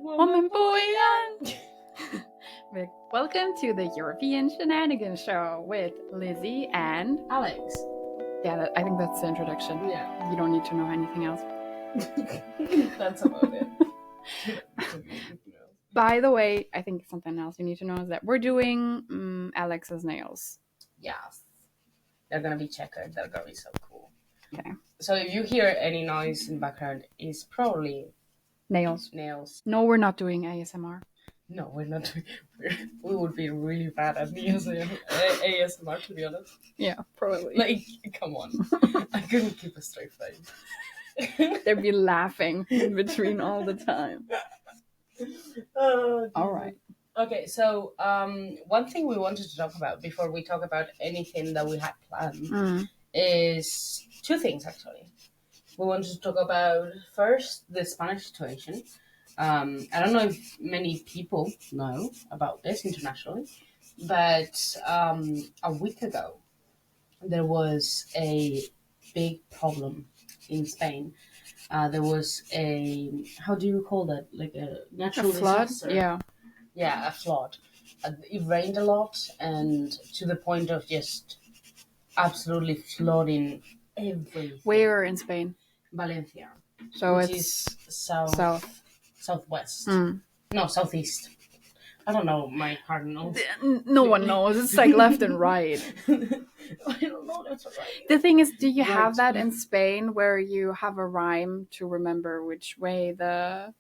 Woman, boy, and welcome to the European Shenanigans show with Lizzie and Alex. Yeah, I think that's the introduction. Yeah. You don't need to know anything else. That's about it. By the way, I think something else you need to know is that we're doing Alex's nails. Yes. They're gonna be checkered. They're gonna be so cool. Okay. So if you hear any noise in the background, it's probably Nails. nails. No, we're not doing ASMR. No, we're not doing. We would be really bad at ASMR, to be honest. Yeah, probably. Like, come on. I couldn't keep a straight face. They'd be laughing in between all the time. Oh, all right. Okay, so one thing we wanted to talk about before we talk about anything that we had planned is two things, actually. We wanted to talk about, first, the Spanish situation. I don't know if many people know about this internationally, but a week ago, there was a big problem in Spain. There was a, how do you call that? Like a natural flood? disaster. Yeah. Yeah, a flood. It rained a lot, and to the point of just absolutely flooding everything. Where in Spain? Valencia. So which it's is southwest. No, southeast. I don't know my cardinals. No one knows. It's like left and right. I don't know. That's right. The thing is, do you have that in Spain where you have a rhyme to remember which way the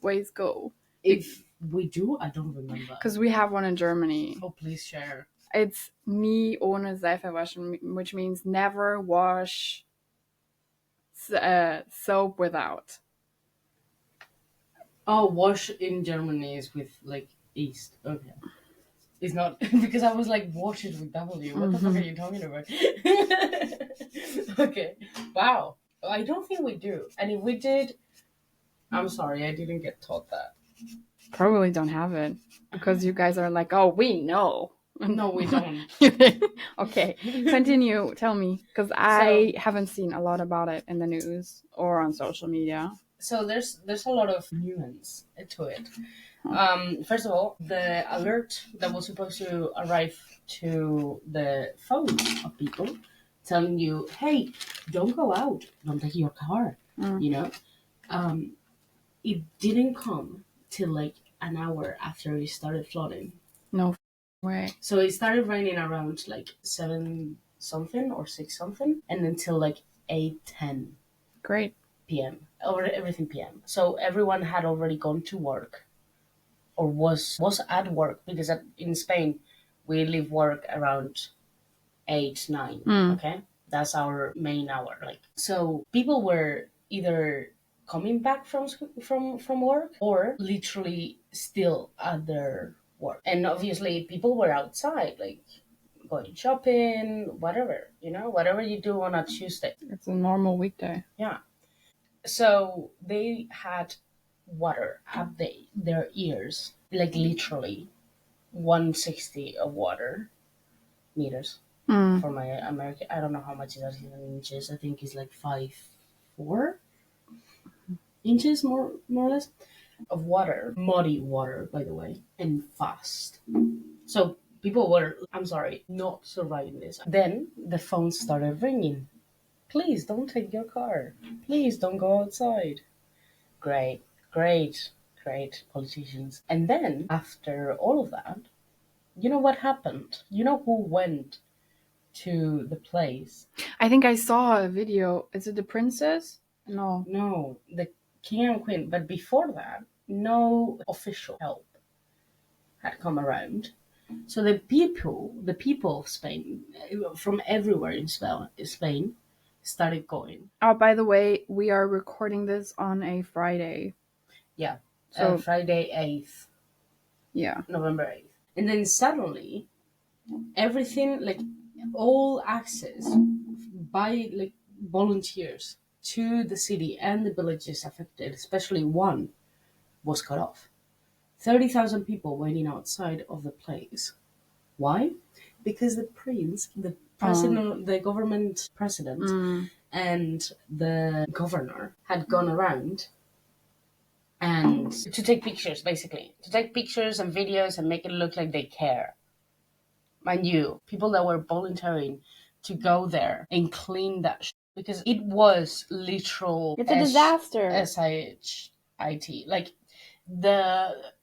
ways go? If we do, I don't remember. Because we have one in Germany. Oh, please share. It's nie ohne Seife waschen, which means never wash soap without. Oh, wash in Germany is with like east. Okay. It's not because I was like wash it with W. What the fuck are you talking about? Okay. Wow. I don't think we do. And if we did, I'm sorry, I didn't get taught that. Probably don't have it because you guys are like, oh, we know. No, we don't. Okay, continue. Tell me, because I haven't seen a lot about it in the news or on social media. So there's a lot of nuance to it. First of all, the alert that was supposed to arrive to the phone of people telling you, hey, don't go out, don't take your car, you know, it didn't come till like an hour after it started flooding. No way. So it started raining around like 7 something or 6 something, and until like 8:10. Great. PM, or everything PM. So everyone had already gone to work, or was at work, because in Spain we leave work around 8-9. Okay, that's our main hour. Like, so people were either coming back from work or literally still at their work, and obviously people were outside, like going shopping, whatever, whatever you do on a Tuesday. It's a normal weekday. Yeah. So they had water up their ears, like literally 160 of water meters. For my American, I don't know how much it is in inches. I think it's like 4 inches, more or less, of water. Muddy water, by the way, and fast. So people were, I'm sorry, not surviving this. Then the phone started ringing. Please don't take your car. Please don't go outside. Great politicians. And then, after all of that, you know what happened? You know who went to the place? I think I saw a video. Is it the princess? No. No, the king and queen. But before that, no official help had come around. So the people of Spain, from everywhere in Spain, started going. Oh, by the way, we are recording this on a Friday. Yeah, so Friday 8th. Yeah. November 8th. And then suddenly, everything, like all access by like volunteers to the city and the villages affected, especially one, was cut off. 30,000 people waiting outside of the place. Why? Because the prince, the president, the government president, and the governor had gone around and and to take pictures, basically. To take pictures and videos and make it look like they care. Mind you, people that were volunteering to go there and clean that because it was literal. It's a disaster. SIT. Like,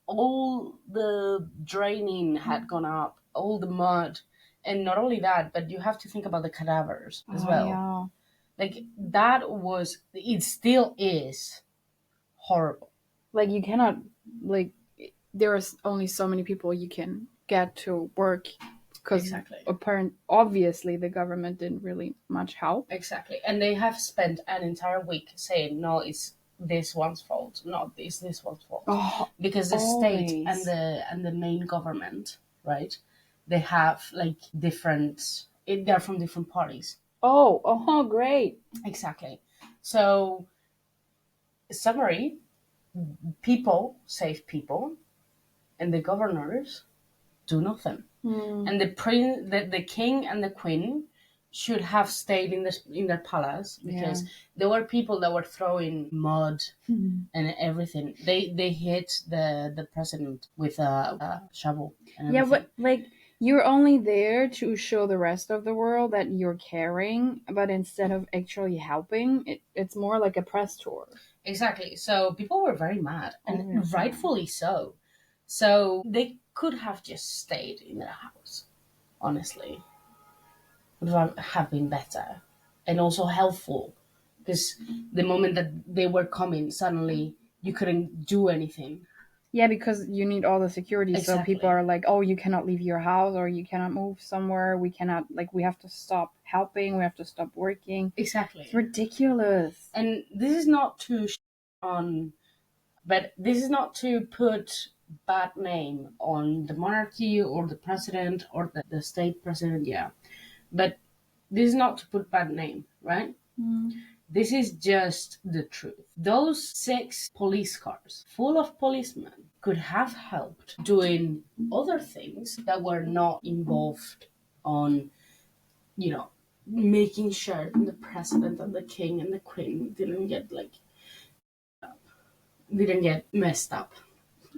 all the draining had gone up, all the mud. And not only that, but you have to think about the cadavers as well. Yeah. Like, it still is horrible. Like, you cannot, like, there's only so many people you can get to work because obviously the government didn't really much help. Exactly. And they have spent an entire week saying, no, it's this one's fault, not this one's fault. Because the state and the main government, right, they have like they're from different parties. Great. Exactly. So, summary, people save people and the governors do nothing. And the king and the queen should have stayed in their palace because there were people that were throwing mud and everything. They hit the president with a shovel. And everything. But like, you're only there to show the rest of the world that you're caring, but instead of actually helping, it's more like a press tour. Exactly. So people were very mad, and rightfully so. So they could have just stayed in their house, honestly. Would have been better and also helpful, because the moment that they were coming, suddenly you couldn't do anything. Yeah, because you need all the security. Exactly. So people are like, oh, you cannot leave your house, or you cannot move somewhere. We cannot, like, we have to stop helping. We have to stop working. Exactly. It's ridiculous. And this is not to but this is not to put bad name on the monarchy or the president or the state president. Yeah. But this is not to put bad name, right? This is just the truth. Those 6 police cars full of policemen could have helped doing other things that were not involved on, making sure the president and the king and the queen didn't get messed up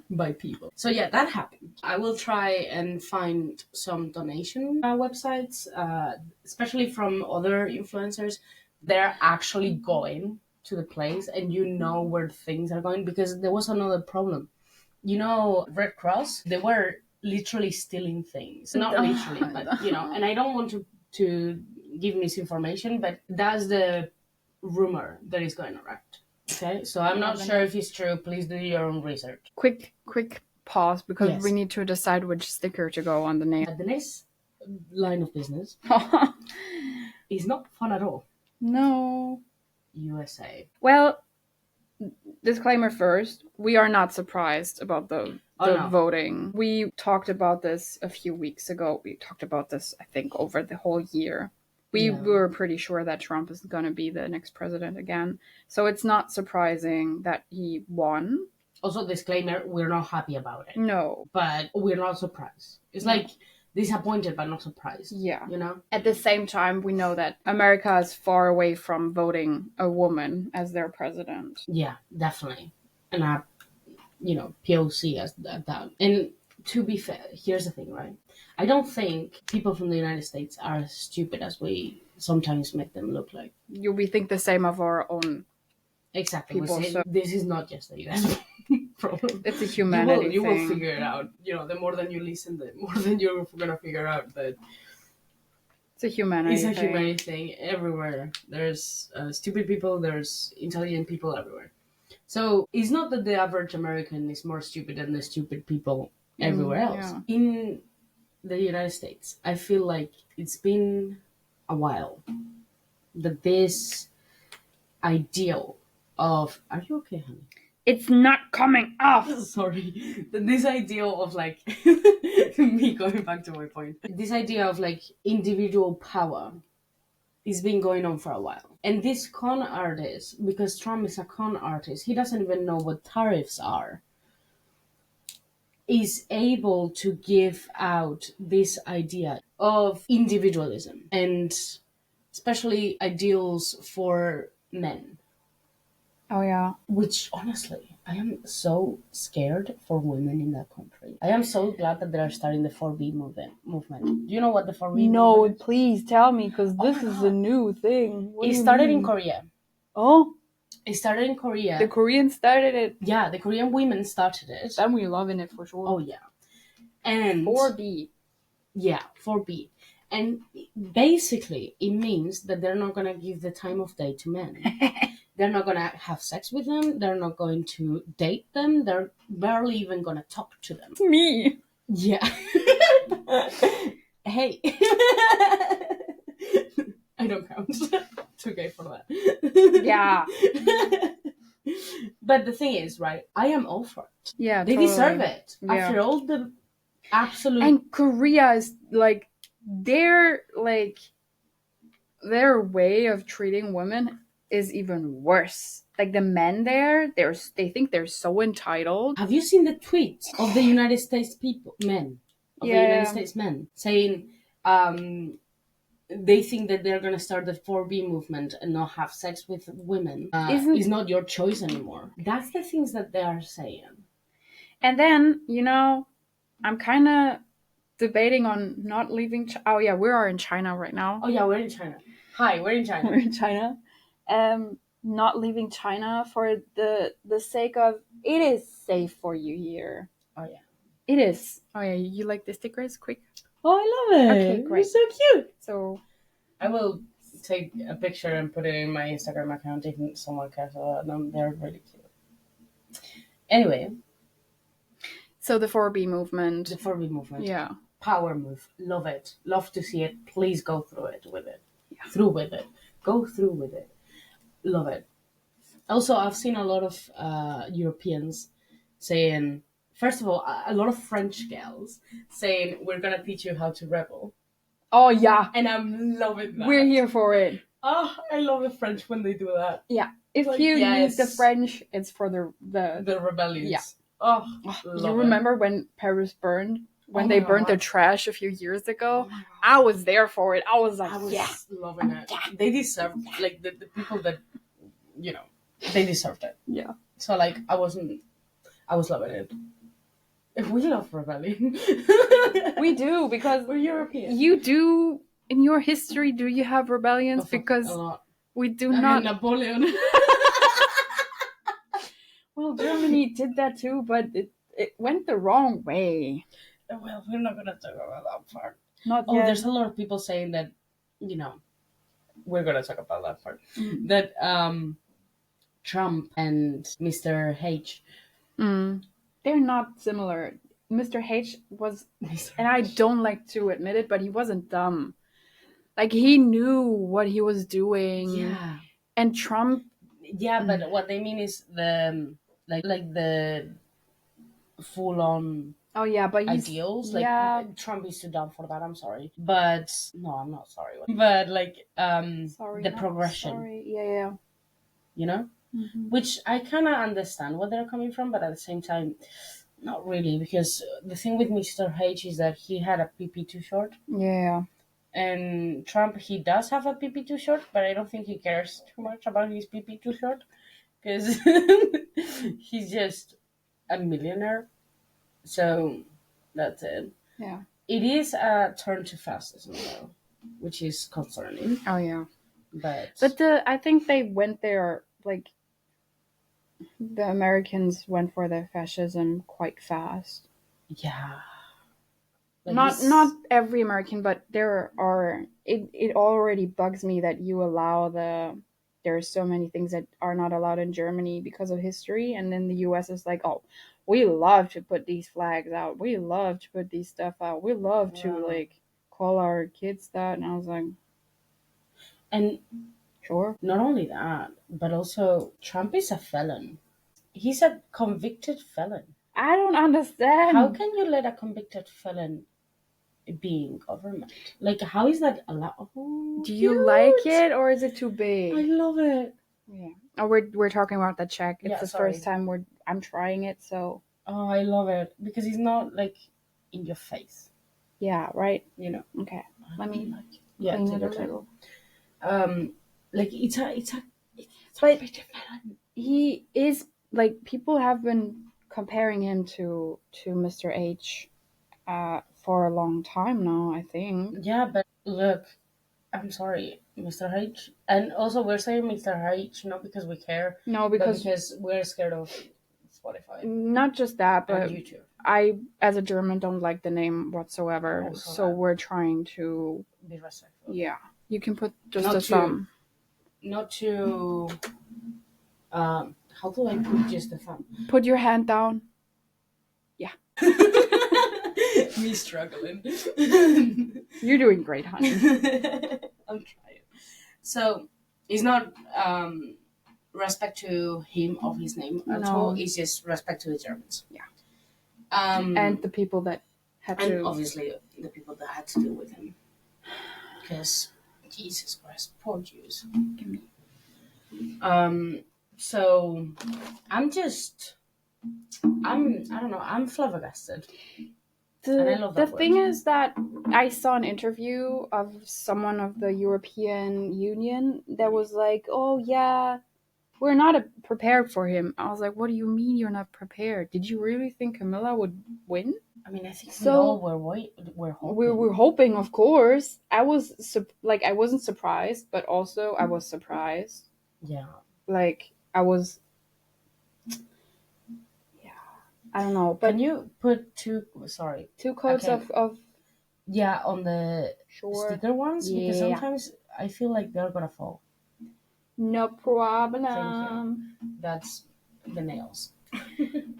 by people. So yeah, that happened. I will try and find some donation websites, especially from other influencers. They're actually going to the place and where things are going, because there was another problem. Red Cross, they were literally stealing things. Not literally, but and I don't want to give misinformation, but that's the rumor that is going around. Okay, so I'm not sure if it's true. Please do your own research. Quick pause, because we need to decide which sticker to go on the name. The next line of business is not fun at all. No. USA. Well, disclaimer first, we are not surprised about the voting. We talked about this a few weeks ago. We talked about this, I think, over the whole year. We were pretty sure that Trump is going to be the next president again. So it's not surprising that he won. Also, disclaimer, we're not happy about it. No. But we're not surprised. It's like disappointed but not surprised. Yeah. At the same time, we know that America is far away from voting a woman as their president. Yeah, definitely. And POC as that. And to be fair, here's the thing, right? I don't think people from the United States are as stupid as we sometimes make them look like. We think the same of our own people. This is not just a US problem. It's a humanity thing. You will figure it out. The more than you listen, the more than you're going to figure out that it's a humanity thing. It's a humanity thing everywhere. There's stupid people, there's intelligent people everywhere. So it's not that the average American is more stupid than the stupid people everywhere else. Yeah. In the United States, I feel like it's been a while that this ideal of... Are you okay, honey? It's not coming off! Sorry. This idea of me going back to my point. This idea of individual power has been going on for a while. And this con artist, because Trump is a con artist, he doesn't even know what tariffs are, is able to give out this idea of individualism and especially ideals for men. Oh yeah. Which, honestly, I am so scared for women in that country. I am so glad that they are starting the 4B movement. Do you know what the 4B movement is? Please tell me, because Oh this my is God. a new thing. What It do you started in mean? Korea. Oh, It started in Korea. the Koreans started it. Yeah, the Korean women started it. Then we're loving it for sure. Oh, yeah. And 4B. yeah, 4B. And basically, it means that they're not going to give the time of day to men. They're not going to have sex with them. They're not going to date them. They're barely even going to talk to them. Me. Yeah. Hey. I don't count. It's okay for that. Yeah. But the thing is, right, I am all for it. Yeah, they totally. deserve it. Yeah. After all the absolute... And Korea is, like, their way of treating women is even worse. Like, the men there, they think they're so entitled. Have you seen the tweets of the United States men, the United States men, saying they think that they're going to start the 4B movement and not have sex with women? It's not your choice anymore. That's the things that they are saying. And then, I'm kind of debating on not leaving. Oh yeah, we are in China right now. Oh yeah, we're in China. Hi, we're in China. We're in China. Not leaving China for the sake of it is safe for you here. Oh yeah, it is. Oh yeah, you like the stickers? Quick. Oh, I love it. Okay, great. It's so cute. So I will take a picture and put it in my Instagram account if someone cares about them. They're really cute. Anyway. So the 4B movement. The 4B movement. Yeah. Power move. Love it. Love to see it. Please go through it with it. Yeah. Through with it. Go through with it. Love it. Also, I've seen a lot of Europeans saying, first of all, a lot of French girls saying, we're going to teach you how to rebel. Oh, yeah. And I'm loving that. We're here for it. Oh, I love the French when they do that. Yeah. If you use the French, it's for the rebellions. Yeah. Oh, you remember when Paris burned? When they burned their trash a few years ago? I was there for it. I was like, loving it. They deserve, like, the people that, they deserved it. Yeah. So, like, I was loving it. We love rebellion. We do, because we're European. You do, in your history, do you have rebellions? Because we do not. Napoleon. Well, Germany did that too, but it went the wrong way. Well, we're not going to talk about that part. Not yet. There's a lot of people saying that, we're going to talk about that part. Mm. That Trump and Mr. H. They're not similar. Mr. H was, and I don't like to admit it, but he wasn't dumb. Like, he knew what he was doing. Yeah. And Trump... Yeah, but what they mean is the, like the full-on... Oh, yeah, but ideals. Like, Trump is too dumb for that, I'm sorry. But, no, I'm not sorry. But, like, the progression. Sorry. Yeah. You know? Mm-hmm. Which I kind of understand where they're coming from, but at the same time, not really. Because the thing with Mr. H is that he had a PP too short. Yeah. And Trump, he does have a PP too short, but I don't think he cares too much about his PP too short. Because he's just a millionaire. So, that's it. Yeah. It is a turn too fast as well, which is concerning. Oh, yeah. But I think they went there, like, the Americans went for their fascism quite fast. Yeah. Like, not every American, but there are... It already bugs me that you allow there are so many things that are not allowed in Germany because of history, and then the US is like, oh, we love to put these flags out. We love to put these stuff out. We love to, like, call our kids that. And I was like... And... Sure. Not only that, but also Trump is a felon. He's a convicted felon. I don't understand. How can you let a convicted felon be in government? Like, how is that allowed? Oh, do you like it, or is it too big? I love it. Yeah. Oh, we're talking about the Czech. It's the first time I'm trying it, so... Oh, I love it. Because he's not, like, in your face. Yeah, right? You know. Okay. Let me clean it a little. Like, it's a convicted felon. he is like, people have been comparing him to Mr. H for a long time now, I think. Yeah, but look, I'm sorry, Mr. H. And also, we're saying Mr. H not because we care, No, but because because we're scared of Spotify not just that, but and YouTube. I, as a German, don't like the name whatsoever. Also so that. we're trying to Be respectful. Yeah, you can put just Not a thumb. Not to. How do I put just a thumb? Put your hand down. Yeah. Me struggling. You're doing great, honey. I'm trying. So it's not respect to him of his name at all. It's just respect to the Germans. Yeah. And the people that had and to. obviously the people that had to deal with him. Because Jesus Christ, poor Jews. So I don't know, I'm flabbergasted. The thing is that I saw an interview of someone of the European Union that was like, oh yeah, we're not prepared for him. I was like, what do you mean you're not prepared? Did you really think Camilla would win? I mean, I think we all were hoping. We were hoping, of course. I wasn't surprised, but also I was surprised. Yeah. Like, I was... I don't know, but can you put two coats of on the sticker ones? Because sometimes I feel like they're gonna fall. No problem. Thank you. That's the nails.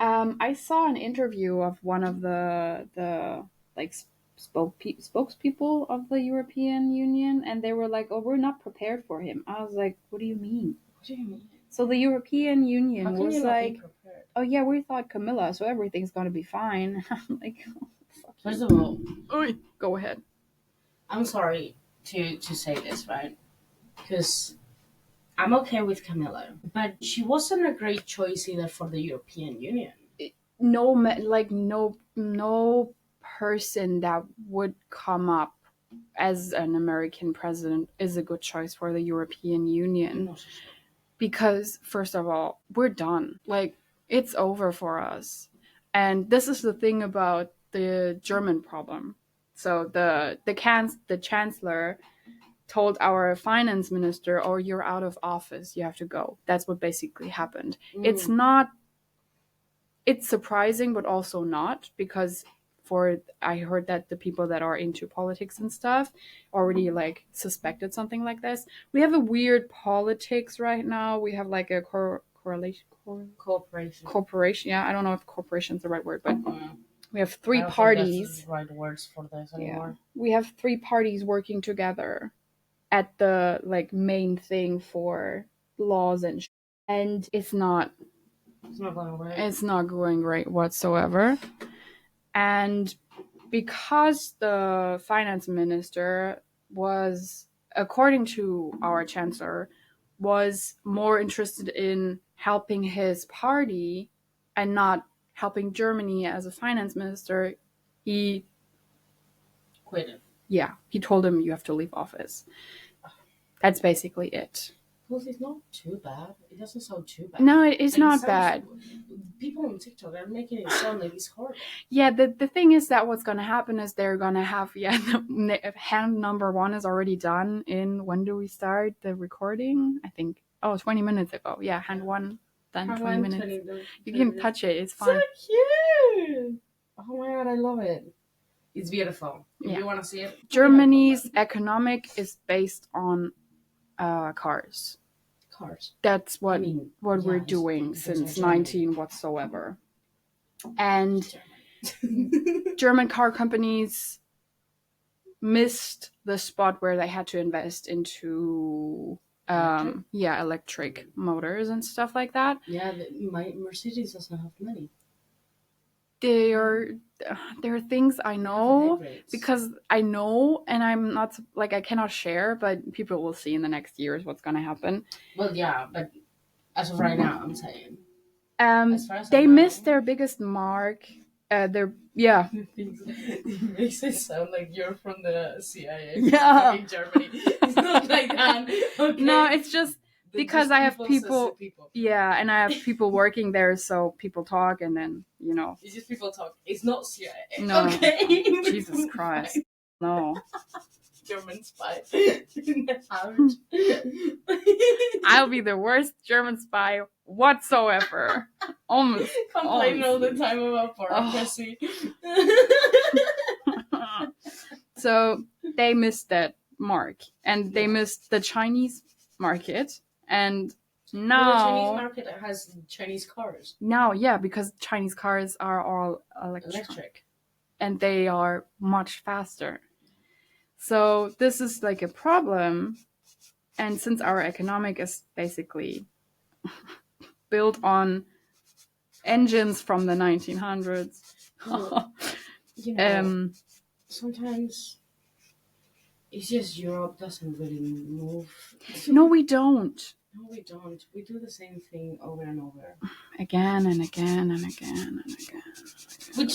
I saw an interview of one of the like spokespeople of the European Union, and they were like, "Oh, we're not prepared for him." I was like, "What do you mean?" What do you mean? So the European Union was like, "Oh yeah, we thought Camilla, so everything's gonna be fine." I'm like, oh, first of all, go ahead. I'm sorry to say this, right? Because I'm okay with Camilla, but she wasn't a great choice either for the European Union. No person that would come up as an American president is a good choice for the European Union. No, because first of all, we're done. Like, it's over for us. And this is the thing about the German problem. So the chancellor told our finance minister, "Oh, you're out of office. You have to go." That's what basically happened. It's surprising, but also not, because I heard that the people that are into politics and stuff already like suspected something like this. We have a weird politics right now. We have like a corporation. Yeah, I don't know if corporation is the right word, but we have three parties. Think that's the right words for this anymore. Yeah. We have three parties working together at the like main thing for laws and it's not going great. It's not going great whatsoever. And because the finance minister was, according to our chancellor, was more interested in helping his party and not helping Germany as a finance minister, he quit. Yeah, he told him, "You have to leave office." That's basically it. Well, it's not too bad. It doesn't sound too bad. No, it's not bad. People on TikTok are making it sound like it's horrible. Yeah, the thing is that what's going to happen is they're going to have, hand number 1 is already done in, when do we start the recording? I think, 20 minutes ago. Yeah, hand 1, done 20 minutes. You can touch it, it's fine. So cute! Oh my god, I love it. It's beautiful. If you want to see it. Germany's economic is based on cars. That's what we're doing since 19 whatsoever. And German car companies missed the spot where they had to invest into electric motors and stuff like that. Yeah, my Mercedes doesn't have money. There are things I know because I know, and I'm not like, I cannot share, but people will see in the next years what's going to happen. Well, yeah, but as of right now, I'm saying. They missed their biggest mark. It makes it sound like you're from the CIA. Yeah. In Germany. It's not like that. Okay. No, it's just because I have people. Yeah, and I have people working there, so people talk, and then It's just people talk. It's not CIA. No. Okay. Jesus Christ. No. German spy. I'll be the worst German spy whatsoever. Almost. Complaining all the time about bureaucracy. So they missed that mark, and they missed the Chinese market, and now the Chinese market has Chinese cars. Now, yeah, because Chinese cars are all electric, and they are much faster. So this is like a problem, and since our economic is basically built on engines from the 1900s, sometimes it's just Europe doesn't really move. No, we don't. No, we don't. We do the same thing over and over. Again and again and again and again. Which,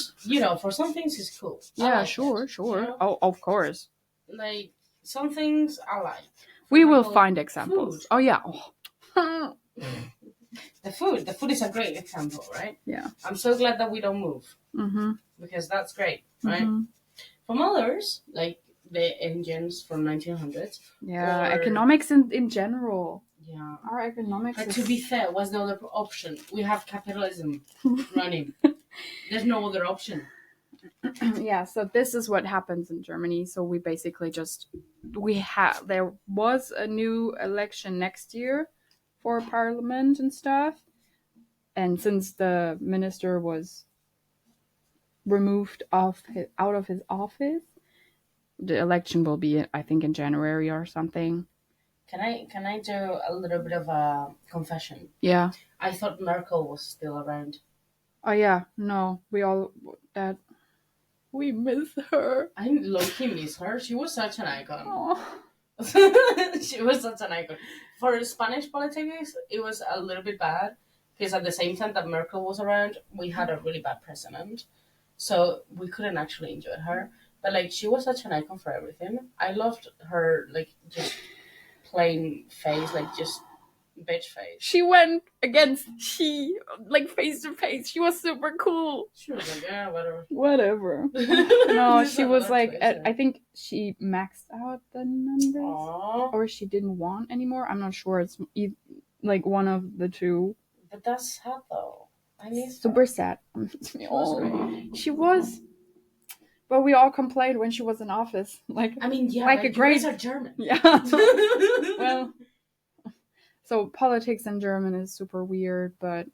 for some things is cool. Yeah, sure. Oh, of course. Like, some things I like. We will find examples. Food. Oh, yeah. Oh. The food is a great example, right? Yeah. I'm so glad that we don't move. Mm-hmm. Because that's great, right? Mm-hmm. From others, like the engines from 1900s. Yeah, economics in general. Yeah. Our economics But to be fair, what's the other option? We have capitalism running. There's no other option. Yeah, so this is what happens in Germany. So we basically there was a new election next year for parliament and stuff. And since the minister was removed out of his office, the election will be, I think, in January or something. Can I do a little bit of a confession? Yeah. I thought Merkel was still around. Oh yeah, no, we miss her. I low-key miss her. She was such an icon. Oh. She was such an icon. For Spanish politics, it was a little bit bad because at the same time that Merkel was around, we had a really bad president, so we couldn't actually enjoy her. But she was such an icon for everything. I loved her, just plain face, just bitch face. She went against face to face. She was super cool. She was like, yeah, whatever. Whatever. No, she was I think she maxed out the numbers. Aww. Or she didn't want anymore. I'm not sure. It's one of the two. But that's sad though. I mean, super sad. She was. But we all complained when she was in office. A great are German. Yeah. Well, so politics in German is super weird, but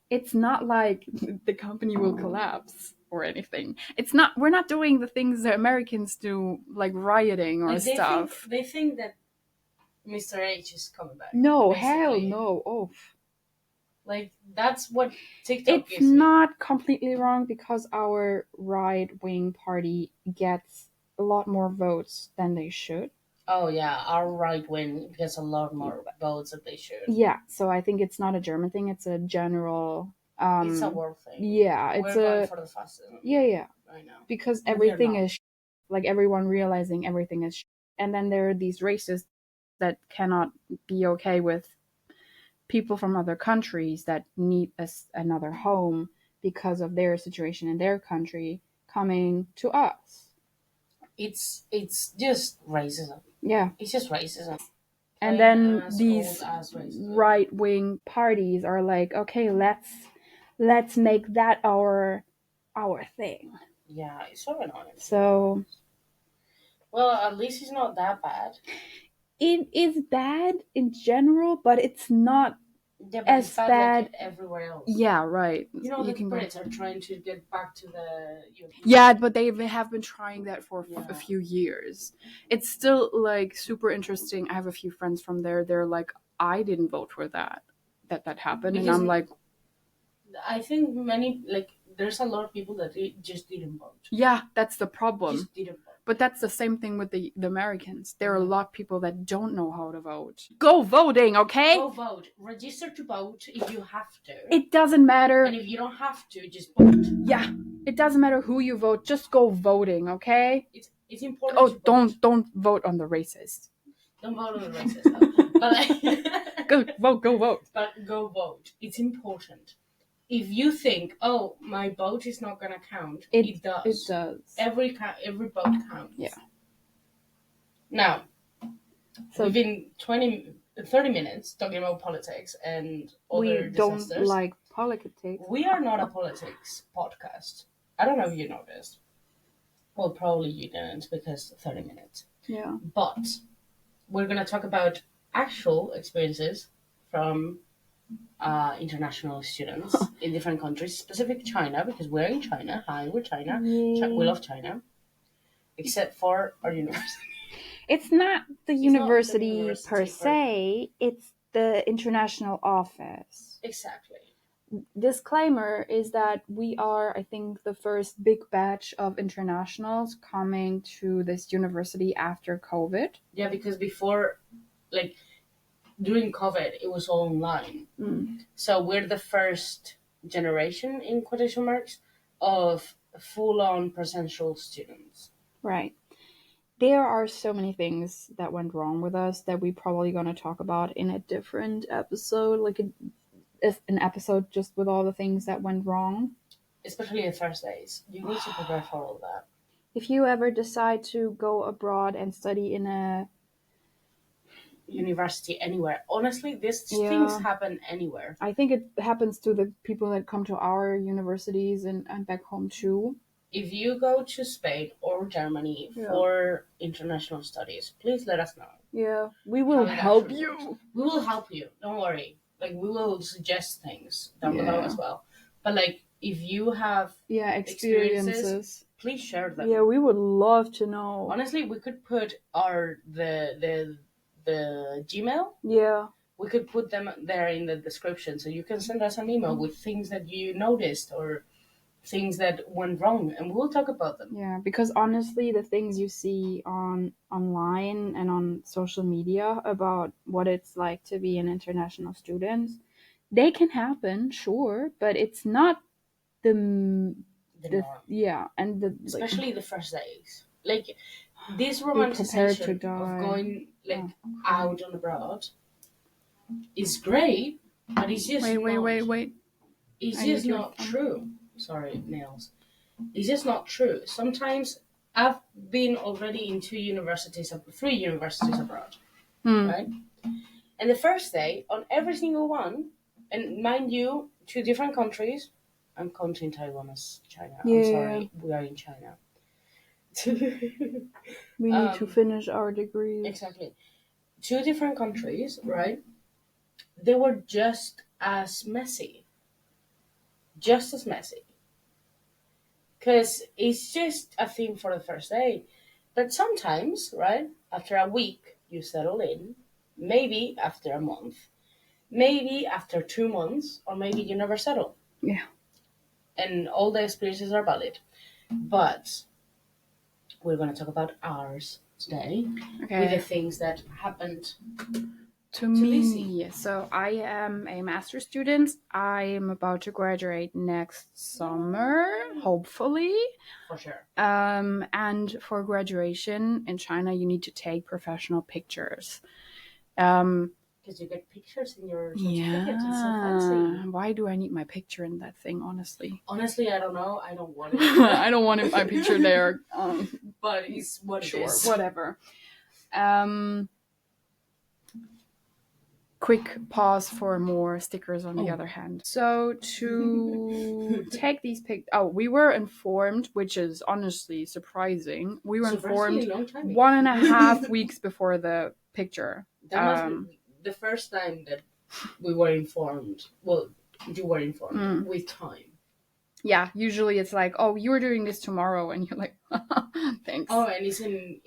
it's not like the company will collapse or anything. It's not. We're not doing the things that Americans do, like rioting or stuff. They think that Mr. H is coming back. No, basically. Hell no. Oh. That's what TikTok is. It's not completely wrong because our right-wing party gets a lot more votes than they should. Oh, yeah. Our right-wing gets a lot more votes than they should. Yeah. So I think it's not a German thing. It's a general... it's a world thing. Yeah. We're going for the fascism. Yeah. Right now. Because everything is... everyone realizing everything is... And then there are these racists that cannot be okay with people from other countries that need another home because of their situation in their country coming to us. It's just racism. Yeah. It's just racism. And then these right-wing parties are like, okay, let's make that our thing. Yeah, it's so annoying. So... Well, at least it's not that bad. It is bad in general, but it's not as bad everywhere else. Yeah, right. The Brits are trying to get back to the European Yeah, but they have been trying that for a few years. It's still super interesting. I have a few friends from there. They're like, I didn't vote for that happened, because, and I'm like, I think there's a lot of people that just didn't vote. Yeah, that's the problem. Just didn't vote. But that's the same thing with the Americans. There are a lot of people that don't know how to vote. Go voting, okay? Go vote. Register to vote if you have to. It doesn't matter. And if you don't have to, just vote. Yeah. It doesn't matter who you vote. Just go voting, okay? It's important. Oh, don't vote on the racists. Don't vote on the racists. But like, Go vote. But go vote. It's important. If you think, oh, my vote is not gonna count, it does. It does. Every vote counts. Yeah. Now, we've been 30 minutes talking about politics and other disasters. We don't like politics. We are not a politics podcast. I don't know if you noticed. Well, probably you didn't because 30 minutes. Yeah. But we're going to talk about actual experiences from international students in different countries, specific China, because we're in China. Hi, we're China. Yeah. We love China. Except for our university. It's not the university per se, it's the international office. Exactly. Disclaimer is that we are, I think, the first big batch of internationals coming to this university after COVID. Yeah, because before, like, during COVID, it was all online. So we're the first generation, in quotation marks, of full-on presential students. Right. There are so many things that went wrong with us that we're probably going to talk about in a different episode, like an episode just with all the things that went wrong. Especially the first days. You need to prepare for all that. If you ever decide to go abroad and study in a university anywhere, honestly, these things happen anywhere. I think it happens to the people that come to our universities and back home too. If you go to Spain or Germany for international studies, please let us know. Yeah, we will help you. We will help you. Don't worry. Like, we will suggest things down below as well. But like, if you have experiences, please share them. Yeah, we would love to know. Honestly, we could put the Gmail. Yeah. We could put them there in the description, so you can send us an email with things that you noticed or things that went wrong, and we'll talk about them. Yeah, because honestly, the things you see online and on social media about what it's like to be an international student, they can happen, sure, but it's not the norm. Yeah, and especially the first days, like this romanticization of going out on abroad is great, but it's just wait. It's just not true. Sorry, nails. It's just not true. Sometimes I've been already in 3 universities abroad, right? And the first day on every single one, and mind you, 2 different countries. I'm counting Taiwan as China. Yeah. I'm sorry, we are in China. We need to finish our degrees. Exactly. 2 different countries, right? They were just as messy. Because it's just a thing for the first day. But sometimes, right, after a week, you settle in. Maybe after a month. Maybe after 2 months. Or maybe you never settle. Yeah. And all the experiences are valid. But we're going to talk about ours today. Okay. With the things that happened to me. Lissy. So I am a master's student. I am about to graduate next summer, hopefully. For sure. And for graduation in China, you need to take professional pictures. Because you get pictures in your certificate. It's so fancy. Why do I need my picture in that thing, honestly? Honestly, I don't know. I don't want it. I don't want my picture there. But it's what it is. Whatever. Quick pause for more stickers on the other hand. So to take these we were informed, which is honestly surprising. We were informed 1.5 weeks before the picture. That must be the first time that we were informed. Well, you were informed with time. Yeah, usually it's like, oh, you're doing this tomorrow, and you're like, thanks. Oh, and it's in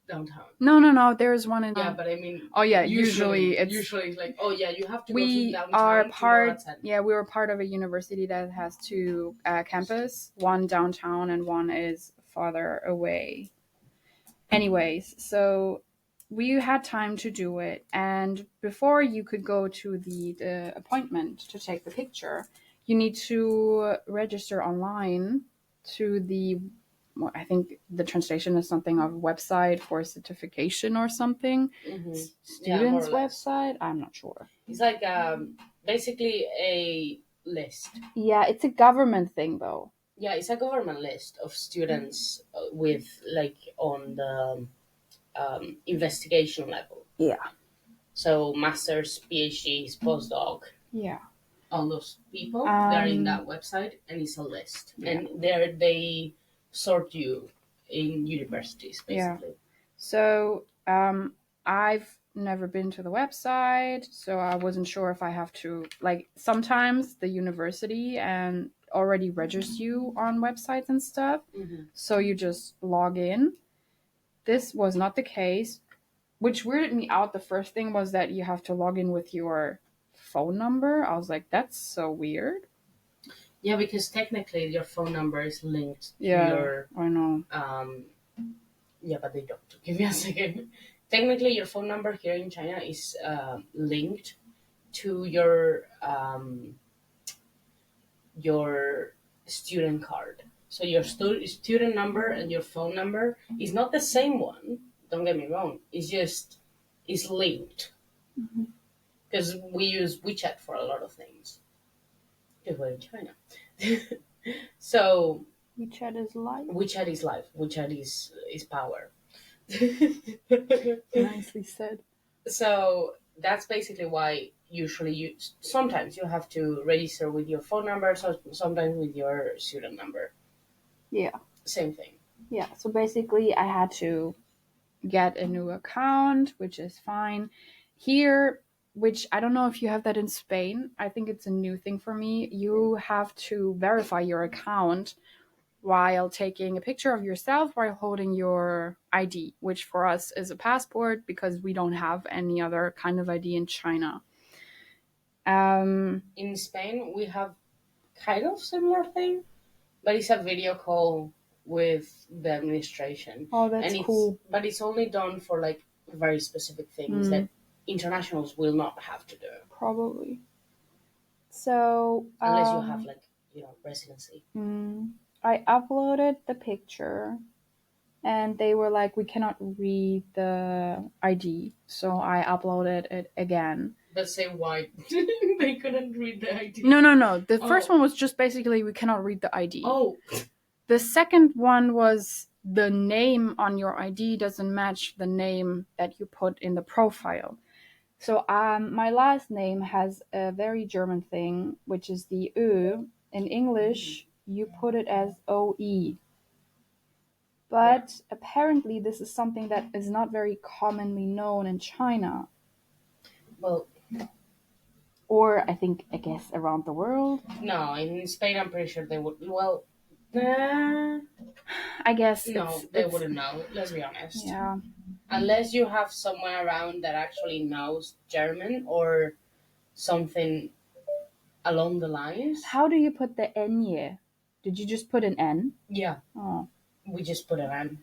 downtown. No. There's one in. Yeah, but I mean. Oh yeah, usually it's like, oh yeah, you have to go to downtown. We were part of a university that has 2 campus, one downtown and one is farther away. Anyways, so we had time to do it, and before you could go to the appointment to take the picture, you need to register online to the I think the translation is something of website for certification or something. Students' website? I'm not sure. It's like basically a list. Yeah, it's a government thing though. Yeah, it's a government list of students with like on the investigation level. Yeah. So masters, PhDs, postdoc. Yeah. All those people, they're in that website, and it's a list. Yeah. And there they sort you in universities, basically. Yeah. So I've never been to the website, so I wasn't sure if I have to, like, sometimes the university and already registers you on websites and stuff, so you just log in. This was not the case, which weirded me out. The first thing was that you have to log in with your phone number. I was like, that's so weird. Yeah, because technically your phone number is linked to your... I know. Yeah, but they don't. Give me a second. Technically, your phone number here in China is linked to your student card. So your student number and your phone number is not the same one. Don't get me wrong. It's linked. Because we use WeChat for a lot of things. Because we're in China. So WeChat is live. WeChat is life. WeChat is power. Nicely said. So that's basically why usually sometimes you have to register with your phone number, so sometimes with your student number. Yeah. Same thing. Yeah. So basically, I had to get a new account, which is fine. Here, which I don't know if you have that in Spain. I think it's a new thing for me. You have to verify your account while taking a picture of yourself while holding your ID, which for us is a passport because we don't have any other kind of ID in China. In Spain, we have kind of similar thing, but it's a video call with the administration. Oh, that's cool. But it's only done for like very specific things that internationals will not have to do. Probably. So unless you have like residency. I uploaded the picture, and they were like, we cannot read the ID, so I uploaded it again. But say why they couldn't read the ID? No. The first one was just basically we cannot read the ID. Oh. The second one was the name on your ID doesn't match the name that you put in the profile. So my last name has a very German thing, which is the Ö. In English, you put it as OE. But apparently this is something that is not very commonly known in China. Well... Or I guess around the world. No, in Spain I'm pretty sure they would. Well, I guess no, they wouldn't know. Let's be honest. Yeah. Unless you have someone around that actually knows German or something along the lines. How do you put the N? Did you just put an N? Yeah. Oh. We just put an N.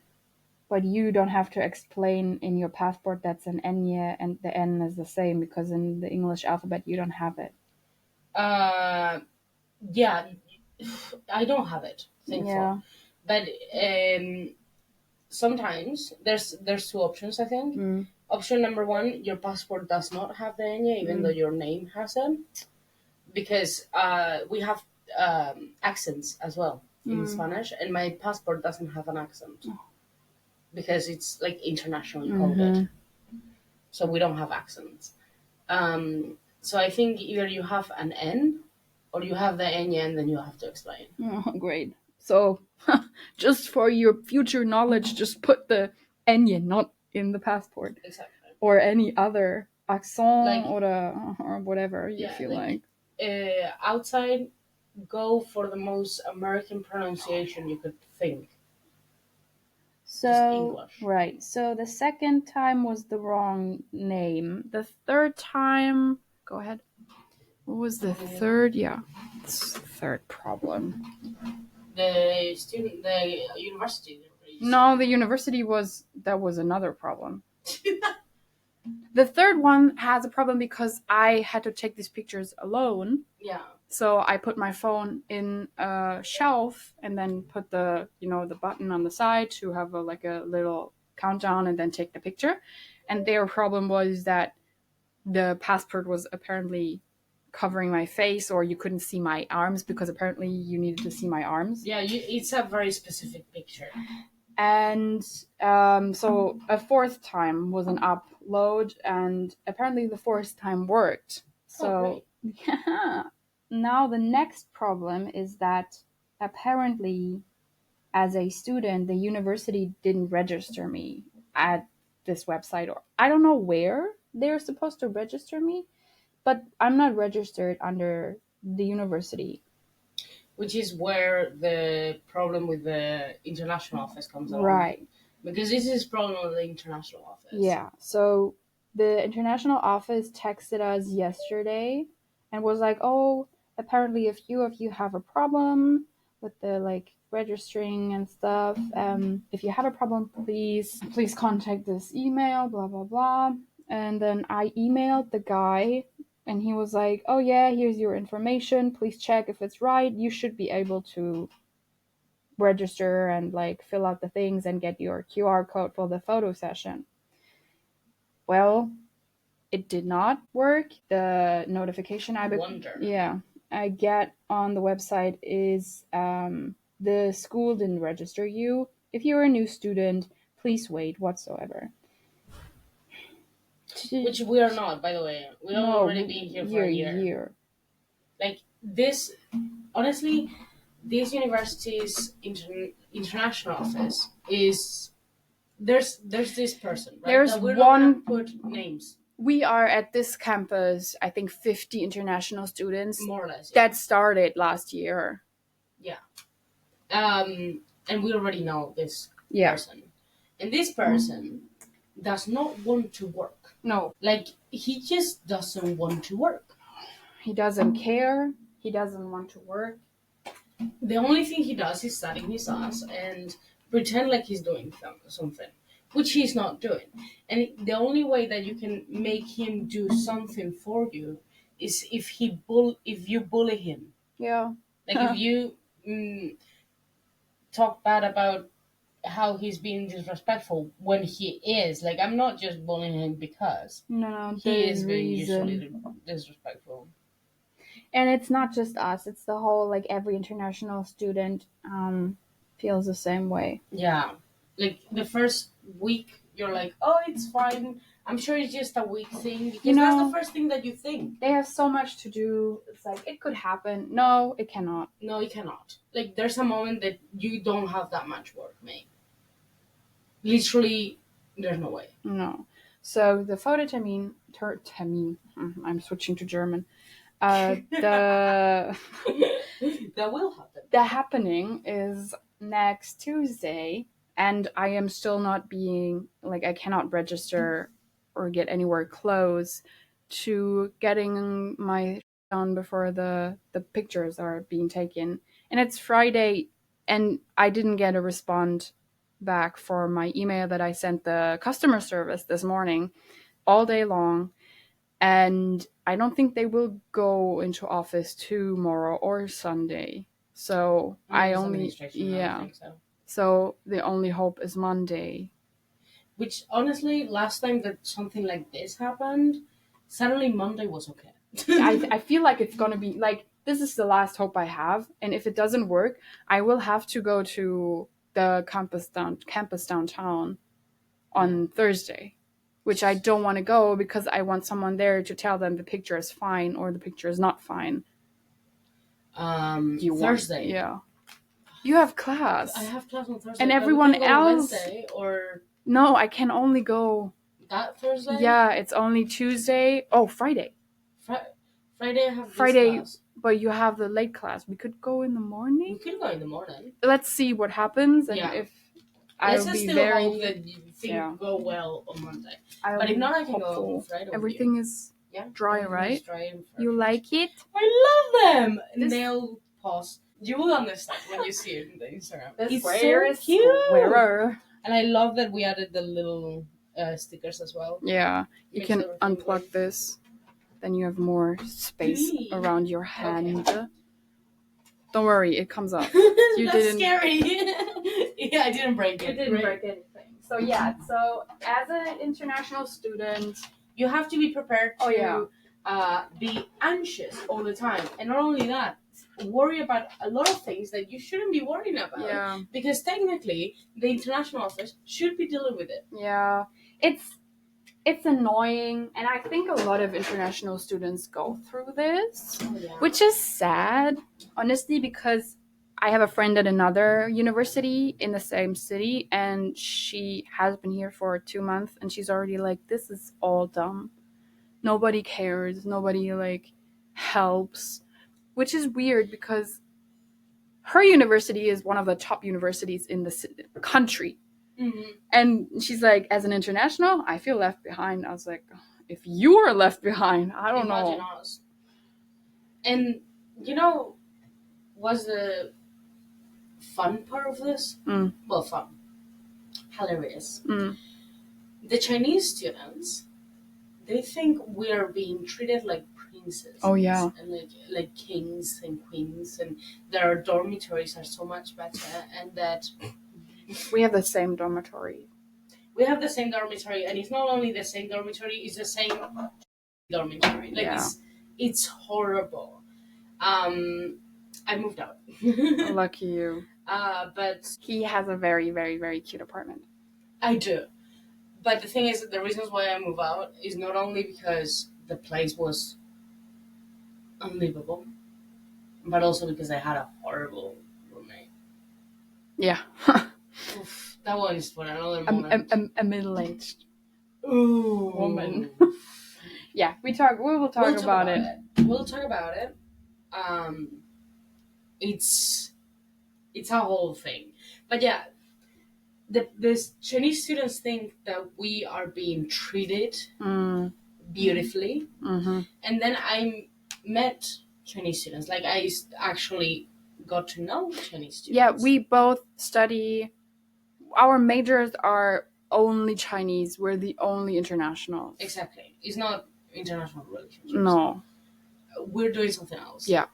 But you don't have to explain in your passport that's an N and the N is the same because in the English alphabet you don't have it. Yeah, I don't have it. Thankful. Yeah. But sometimes there's two options, I think. Option number one, your passport does not have the N even though your name has it. Because we have accents as well in Spanish, and my passport doesn't have an accent. Because it's like internationally coded. So we don't have accents. So I think either you have an N or you have the N and then you have to explain. Oh, great. So just for your future knowledge, just put the N not in the passport. Exactly. Or any other accent or whatever you feel like. Outside, go for the most American pronunciation you could think. So, right. So the second time was the wrong name. The third time, go ahead. What was the third? Yeah, it's the third problem. The university. No, the university was another problem. The third one has a problem because I had to take these pictures alone. Yeah. So I put my phone in a shelf and then put the button on the side to have a little countdown and then take the picture. And their problem was that the passport was apparently covering my face, or you couldn't see my arms, because apparently you needed to see my arms. Yeah, it's a very specific picture. And so a fourth time was an upload, and apparently the fourth time worked. So yeah. Now the next problem is that apparently, as a student, the university didn't register me at this website, or I don't know where they're supposed to register me, but I'm not registered under the university. Which is where the problem with the international office comes along. Right. Because this is problem with the international office. Yeah. So the international office texted us yesterday and was like, oh, apparently a few of you have a problem with the registering and stuff. If you have a problem, please contact this email, blah, blah, blah. And then I emailed the guy and he was like, oh yeah, here's your information. Please check if it's right. You should be able to register and fill out the things and get your QR code for the photo session. Well, it did not work. The notification I get on the website is the school didn't register you. If you're a new student, please wait whatsoever. Which we are not, by the way. We've already been here for a year. This, honestly, this university's international office is... There's this person, right? There's we're one... not gonna put names. We are at this campus, I think, 50 international students. More or less. Yeah. That started last year. Yeah. And we already know this person. And this person does not want to work. No. He just doesn't want to work. He doesn't care. He doesn't want to work. The only thing he does is studying his ass and pretend like he's doing something, which he's not doing. And the only way that you can make him do something for you is if you bully him. Yeah. If you talk bad about how he's being disrespectful when he is. I'm not just bullying him because he is being usually disrespectful. And it's not just us, it's the whole, every international student feels the same way. Yeah. The first week, you're like, oh, it's fine. I'm sure it's just a week thing. Because that's the first thing that you think. They have so much to do. It's it could happen. No, it cannot. No, it cannot. There's a moment that you don't have that much work, mate. Literally, there's no way. No. So the photo termin, I'm switching to German. That will happen. The happening is next Tuesday, and I am still not being, I cannot register or get anywhere close to getting my done before the pictures are being taken. And it's Friday, and I didn't get a response back for my email that I sent the customer service this morning all day long. And I don't think they will go into office tomorrow or Sunday. So So the only hope is Monday. Which, honestly, last time that something like this happened, suddenly Monday was okay. I feel like it's going to be, this is the last hope I have. And if it doesn't work, I will have to go to the campus downtown on Thursday. Which I don't want to go because I want someone there to tell them the picture is fine or the picture is not fine. Thursday? Yeah. You have class. I have class on Thursday. And everyone else... Wednesday, or... No, I can only go... That Thursday? Yeah, it's only Tuesday. Oh, Friday. Friday I have class. But you have the late class. We could go in the morning? We could go in the morning. Let's see what happens. And if... Let's just still hope that things go well on Monday. But if not, I can go on Friday. Everything is dry, right? Dry. You like it? I love them! Nail pause. You will understand when you see it in the Instagram. It's so cute! And I love that we added the little stickers as well. Yeah, you can unplug this. then you have more space around your hand. Okay. Don't worry, it comes up. You That's didn't... scary. Yeah, I didn't break it. You didn't break anything. So yeah, so as an international student, you have to be prepared to be anxious all the time. And not only that, worry about a lot of things that you shouldn't be worrying about. Yeah. Because technically, the international office should be dealing with it. Yeah. It's annoying, and I think a lot of international students go through this, which is sad, honestly, because I have a friend at another university in the same city, and she has been here for 2 months, and she's already like, this is all dumb. Nobody cares. Nobody, like, helps, which is weird because her university is one of the top universities in the country. Mm-hmm. And she's like, as an international, I feel left behind. I was like, if you were left behind, I don't Imagine know. Us. And, what's the fun part of this? Well, fun. Hilarious. The Chinese students, they think we are being treated like princesses. Oh, yeah. And like kings and queens, and their dormitories are so much better, and that... We have the same dormitory. We have the same dormitory, and it's not only the same dormitory, it's the same dormitory. Like, it's horrible. I moved out. Lucky you. But... He has a very, very, very cute apartment. I do. But the thing is that the reasons why I moved out is not only because the place was unlivable, but also because I had a horrible roommate. Yeah. Oof, that one is for another moment. A middle-aged woman. Yeah, we will talk about it. We'll talk about it. It's a whole thing. But yeah, the Chinese students think that we are being treated beautifully. Mm-hmm. And then I met Chinese students. Like, I actually got to know Chinese students. Yeah, we both study... Our majors are only Chinese. We're the only internationals. Exactly. It's not international relationships. No. We're doing something else. Yeah.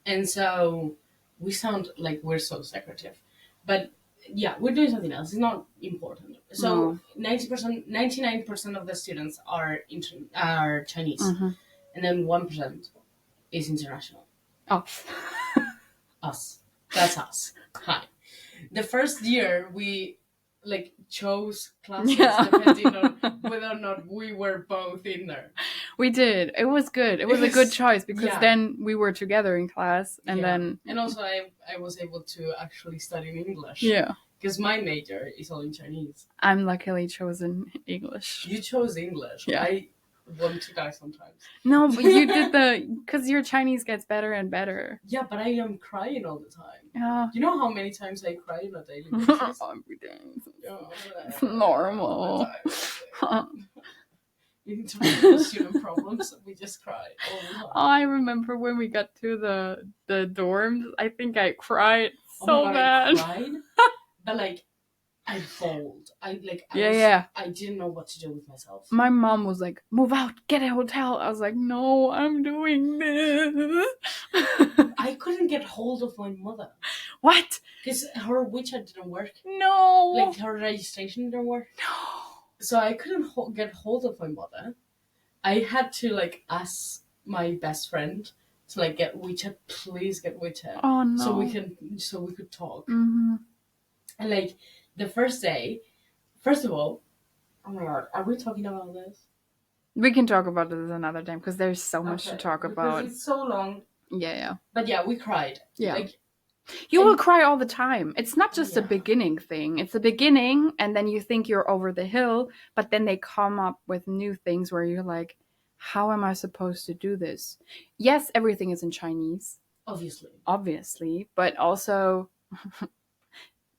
And so we sound like we're so secretive. But yeah, we're doing something else. It's not important. So 99% of the students are Chinese. Mm-hmm. And then 1% is international. Us. Us. That's us. Hi. The first year we chose classes depending on whether or not we were both in there. We did. It was good. It was a good choice because then we were together in class, and then... And also I was able to actually study in English. Yeah. Because my major is all in Chinese. I'm luckily chosen English. You chose English. Yeah. I want to die sometimes. No, but you did because your Chinese gets better and better. Yeah, but I am crying all the time. Yeah. You know how many times I cry on a daily basis? Every day. It's normal. You need to resolve student problems. We just cry all the time. I remember when we got to the dorms. I think I cried so bad. I cried, but I bawled. I didn't know what to do with myself. My mom was like, "Move out, get a hotel." I was like, "No, I'm doing this." I couldn't get hold of my mother. What? Because her WeChat didn't work. No. Her registration didn't work. No. So I couldn't get hold of my mother. I had to ask my best friend to get WeChat. Please get WeChat. Oh no. So we could talk. Mm-hmm. And the first day, first of all, oh my god, are we talking about this? We can talk about this another time because there's so much to talk about. Because it's so long. Yeah. But yeah, we cried. Yeah. You will cry all the time. It's not just a beginning thing. It's a beginning, and then you think you're over the hill, but then they come up with new things where you're like, how am I supposed to do this? Yes, everything is in Chinese. Obviously. But also,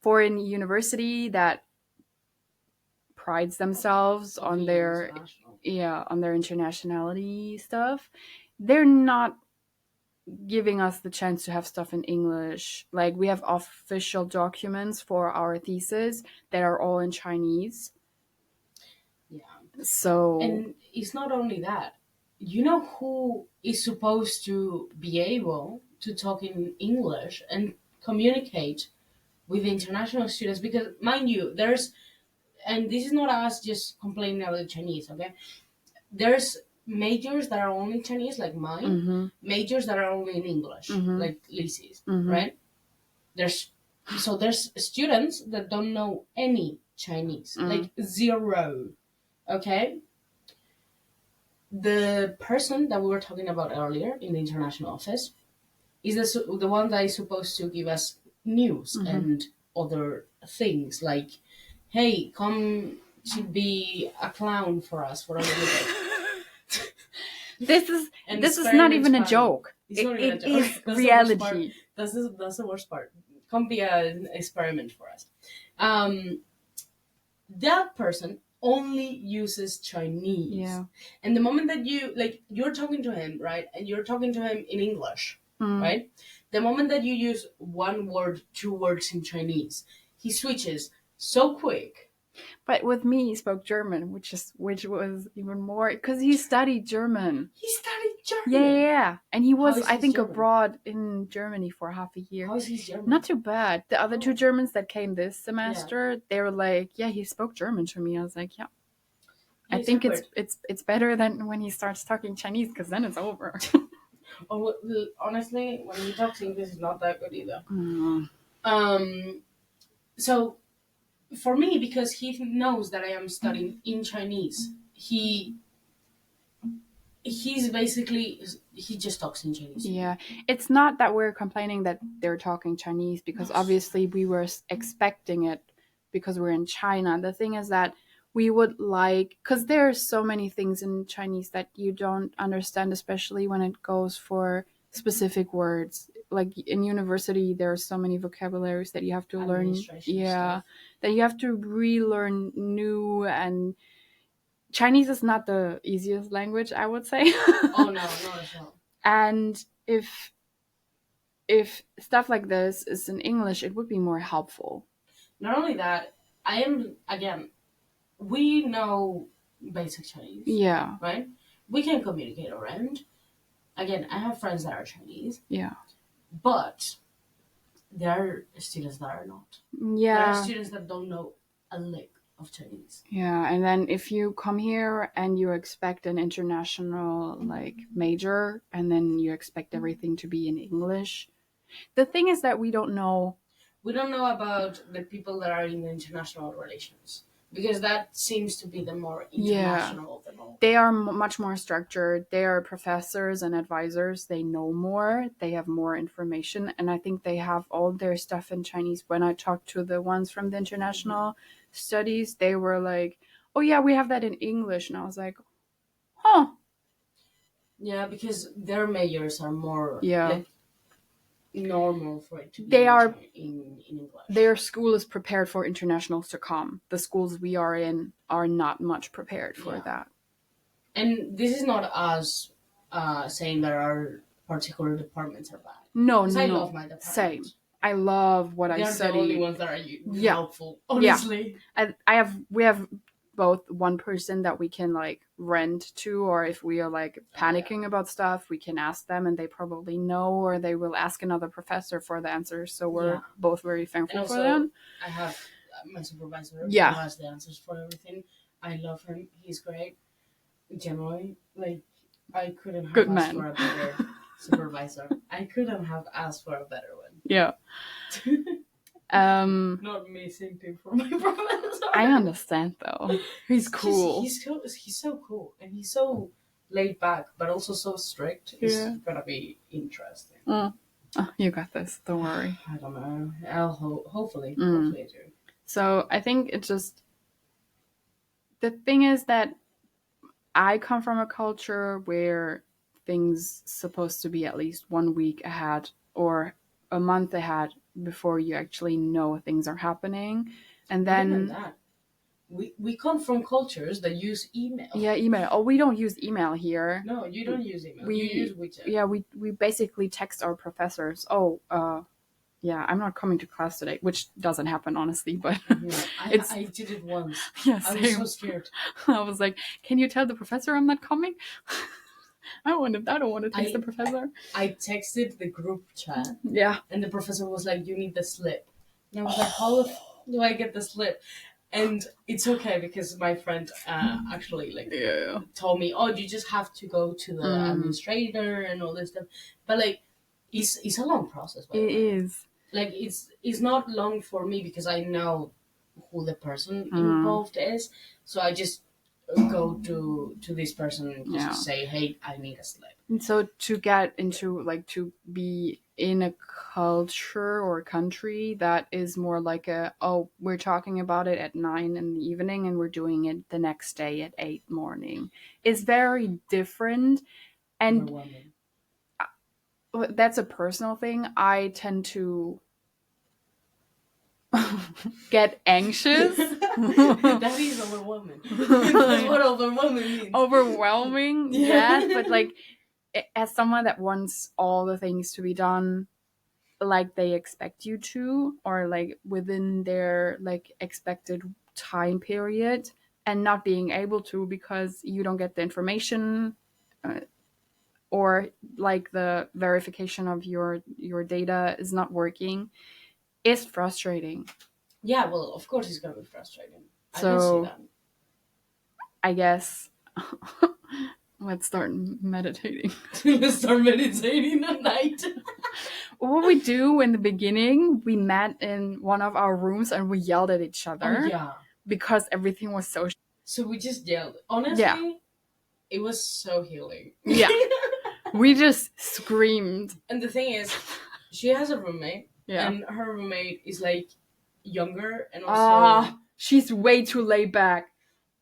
for a university that prides themselves on their internationality stuff, they're not giving us the chance to have stuff in English. We have official documents for our thesis that are all in Chinese. Yeah. So... And it's not only that. you know who is supposed to be able to talk in English and communicate with international students? Because, mind you, and this is not us just complaining about the Chinese, okay? There's majors that are only Chinese, like mine, majors that are only in English, like Lissy's, right? There's students that don't know any Chinese, like zero, okay? The person that we were talking about earlier in the international office is the one that is supposed to give us news and other things, like, hey, come to be a clown for us for a little bit. This is not even a joke. It's not even a joke. Is reality. That's the worst part. Come be an experiment for us. That person only uses Chinese. Yeah. And the moment that you're talking to him, right? And you're talking to him in English, right? The moment that you use one word, two words in Chinese, he switches so quick. But with me, he spoke German, which was even more, because he studied German. He studied German? Yeah. And he was, I think, abroad in Germany for half a year. How is his German? Not too bad. The other two Germans that came this semester, they were like, yeah, he spoke German to me. I was like, yeah. I think it's better than when he starts talking Chinese, because then it's over. Oh, honestly, when he talks English, it's not that good either. So, for me, because he knows that I am studying in Chinese, he's basically, he just talks in Chinese. Yeah, it's not that we're complaining that they're talking Chinese, because obviously we were expecting it because we're in China. The thing is that we would like, because there are so many things in Chinese that you don't understand, especially when it goes for specific words. Like in university, there are so many vocabularies that you have to learn. Yeah, stuff. That you have to relearn new, and Chinese is not the easiest language, I would say. Oh, no, not at all. And if stuff like this is in English, it would be more helpful. Not only that, we know basic Chinese. Yeah. Right? We can communicate around. Again, I have friends that are Chinese. Yeah. But there are students that are not. Yeah. There are students that don't know a lick of Chinese. Yeah, and then if you come here and you expect an international major, and then you expect everything to be in English. The thing is that we don't know. We don't know about the people that are in the international relations, because that seems to be the more international of them all. They are much more structured. They are professors and advisors. They know more. They have more information. And I think they have all their stuff in Chinese. When I talked to the ones from the international studies, they were like, oh yeah, we have that in English. And I was like, huh. Yeah, because their majors are more normal for it to be in English. Their school is prepared for internationals to come. The schools we are in are not much prepared for that. And this is not us saying that our particular departments are bad. No. I love my department. Same. I love what I study. They're the only ones that are helpful, honestly. Yeah. We have both one person that we can rent to, or if we are panicking about stuff, we can ask them and they probably know, or they will ask another professor for the answers. So we're both very thankful for them. I have my supervisor who has the answers for everything. I love him. He's great. Generally, I couldn't have asked for a better supervisor. I couldn't have asked for a better one. Yeah. Not me syncing for my professor. I understand though. He's cool. He's so cool, and he's so laid back, but also so strict. It's gonna be interesting. Oh, you got this. Don't worry. I don't know. I'll hopefully I do. So I think it's just, the thing is that I come from a culture where things supposed to be at least 1 week ahead or a month ahead before you actually know things are happening. And then we come from cultures that use email. Yeah, email. Oh, we don't use email here. No, you don't use email. You use WeChat. Yeah, we basically text our professors. Yeah, I'm not coming to class today, which doesn't happen, honestly, but I did it once. Yeah, I was so scared. I was like, can you tell the professor I'm not coming? I don't want to text the professor. I texted the group chat. Yeah. And the professor was like, "You need the slip." And I was like, "How do I get the slip?" And it's okay because my friend actually told me, "Oh, you just have to go to the administrator and all this stuff." But like, it's a long process. By the way. Is. Like it's not long for me because I know who the person involved is, so I just go to this person and just say, "Hey, I need a slip." And so to get into to be in a culture or country that is more like we're talking about it at 9 in the evening and we're doing it the next day at 8 morning is very different. And that's a personal thing. I tend to get anxious. That is overwhelming. That's what overwhelming means. Overwhelming, yes, but as someone that wants all the things to be done like they expect you to, or within their expected time period, and not being able to because you don't get the information, or the verification of your data is not working, is frustrating. Yeah, well, of course it's gonna be frustrating. So, I can see that. I guess let's start meditating. Let's start meditating at night. What we do in the beginning, we met in one of our rooms and we yelled at each other. Oh, yeah. Because everything was so... So we just yelled. Honestly, it was so healing. Yeah. We just screamed. And the thing is, she has a roommate. Yeah. And her roommate is younger and also... she's way too laid back.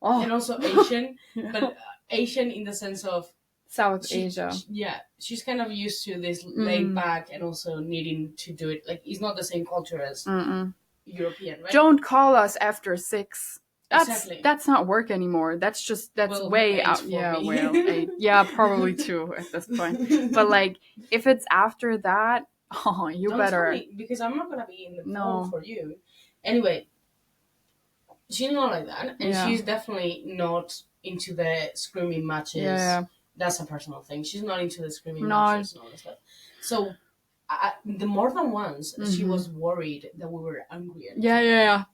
And also Asian. Yeah. But Asian in the sense of... South Asia. She's kind of used to this laid back and also needing to do it. It's not the same culture as European, right? Don't call us after 6. Exactly. That's not work anymore. That's way out. Yeah, well, 8. Yeah, probably 2 at this point. But if it's after that, you don't better. Tell me, because I'm not gonna be in the phone for you. Anyway, she's not like that, and she's definitely not into the screaming matches. Yeah. That's a personal thing. She's not into the screaming matches and all that stuff. So, the more than once, she was worried that we were angry at each other.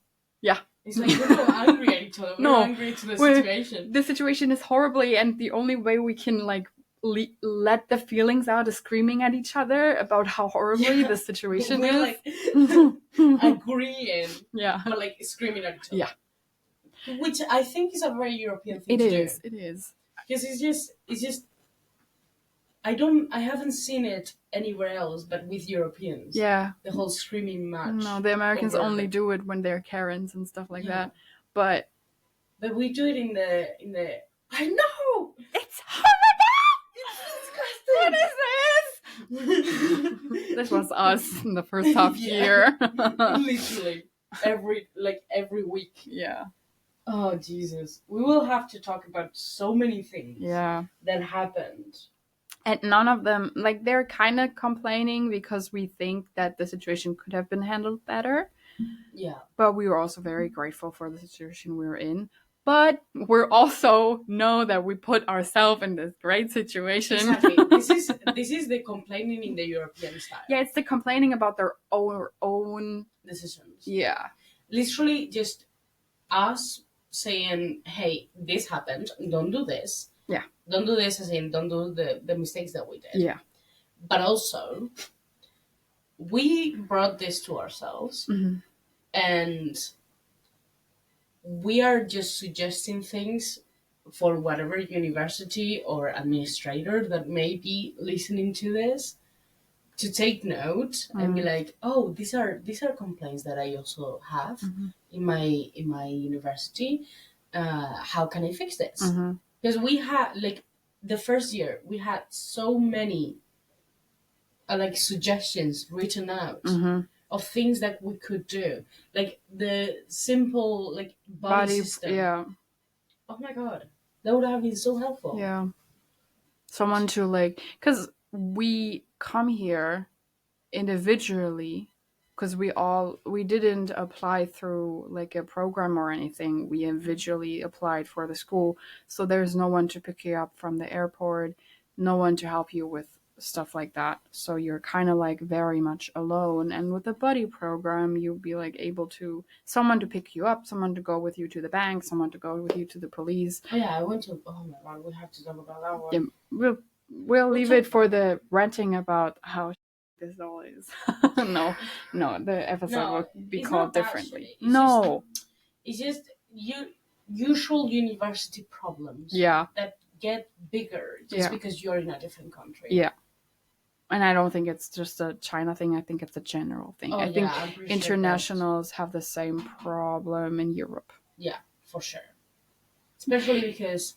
Yeah. It's we're not angry at each other. We're angry to the situation. The situation is horribly, and the only way we can let the feelings out is screaming at each other about how horribly the situation is. Agreeing. Yeah. But screaming at each other. Yeah. Which I think is a very European thing to do. It is. Because it's just I haven't seen it anywhere else but with Europeans. Yeah. The whole screaming match. No, the Americans only do it when they're Karens and stuff like that. But we do it in the I know! It's horrible! What is this? This was us in the first half year. Literally. Every week. Yeah. Oh, Jesus. We will have to talk about so many things that happened. And none of them, they're kind of complaining because we think that the situation could have been handled better. Yeah. But we were also very grateful for the situation we were in. But we're also know that we put ourselves in this great situation. Exactly. This is the complaining in the European style. Yeah, it's the complaining about their own decisions. Yeah. Literally just us saying, hey, this happened, don't do this. Yeah. Don't do this, as in don't do the mistakes that we did. Yeah. But also, we brought this to ourselves, and we are just suggesting things for whatever university or administrator that may be listening to this to take note and be like, oh, these are complaints that I also have in my university. How can I fix this? Because we had the first year we had so many suggestions written out of things that we could do, the simple body system. Yeah. Oh my god, that would have been so helpful. Yeah. Someone to because we come here individually, because we didn't apply through a program or anything. We individually applied for the school, so there's no one to pick you up from the airport. no one to help you with stuff like that. So you're kind of like very much alone. And with the buddy program, you'll be like able to someone to pick you up, someone to go with you to the bank, someone to go with you to the police. Oh yeah, I went to. Oh my god, we have to talk about that one. Yeah, we'll leave it for the ranting about how this all is. no, the episode will be called differently. It's just usual university problems. Yeah. That get bigger just because you're in a different country. Yeah. And I don't think it's just a China thing. I think it's a general thing. I think internationals have the same problem in Europe. Yeah, for sure. Especially because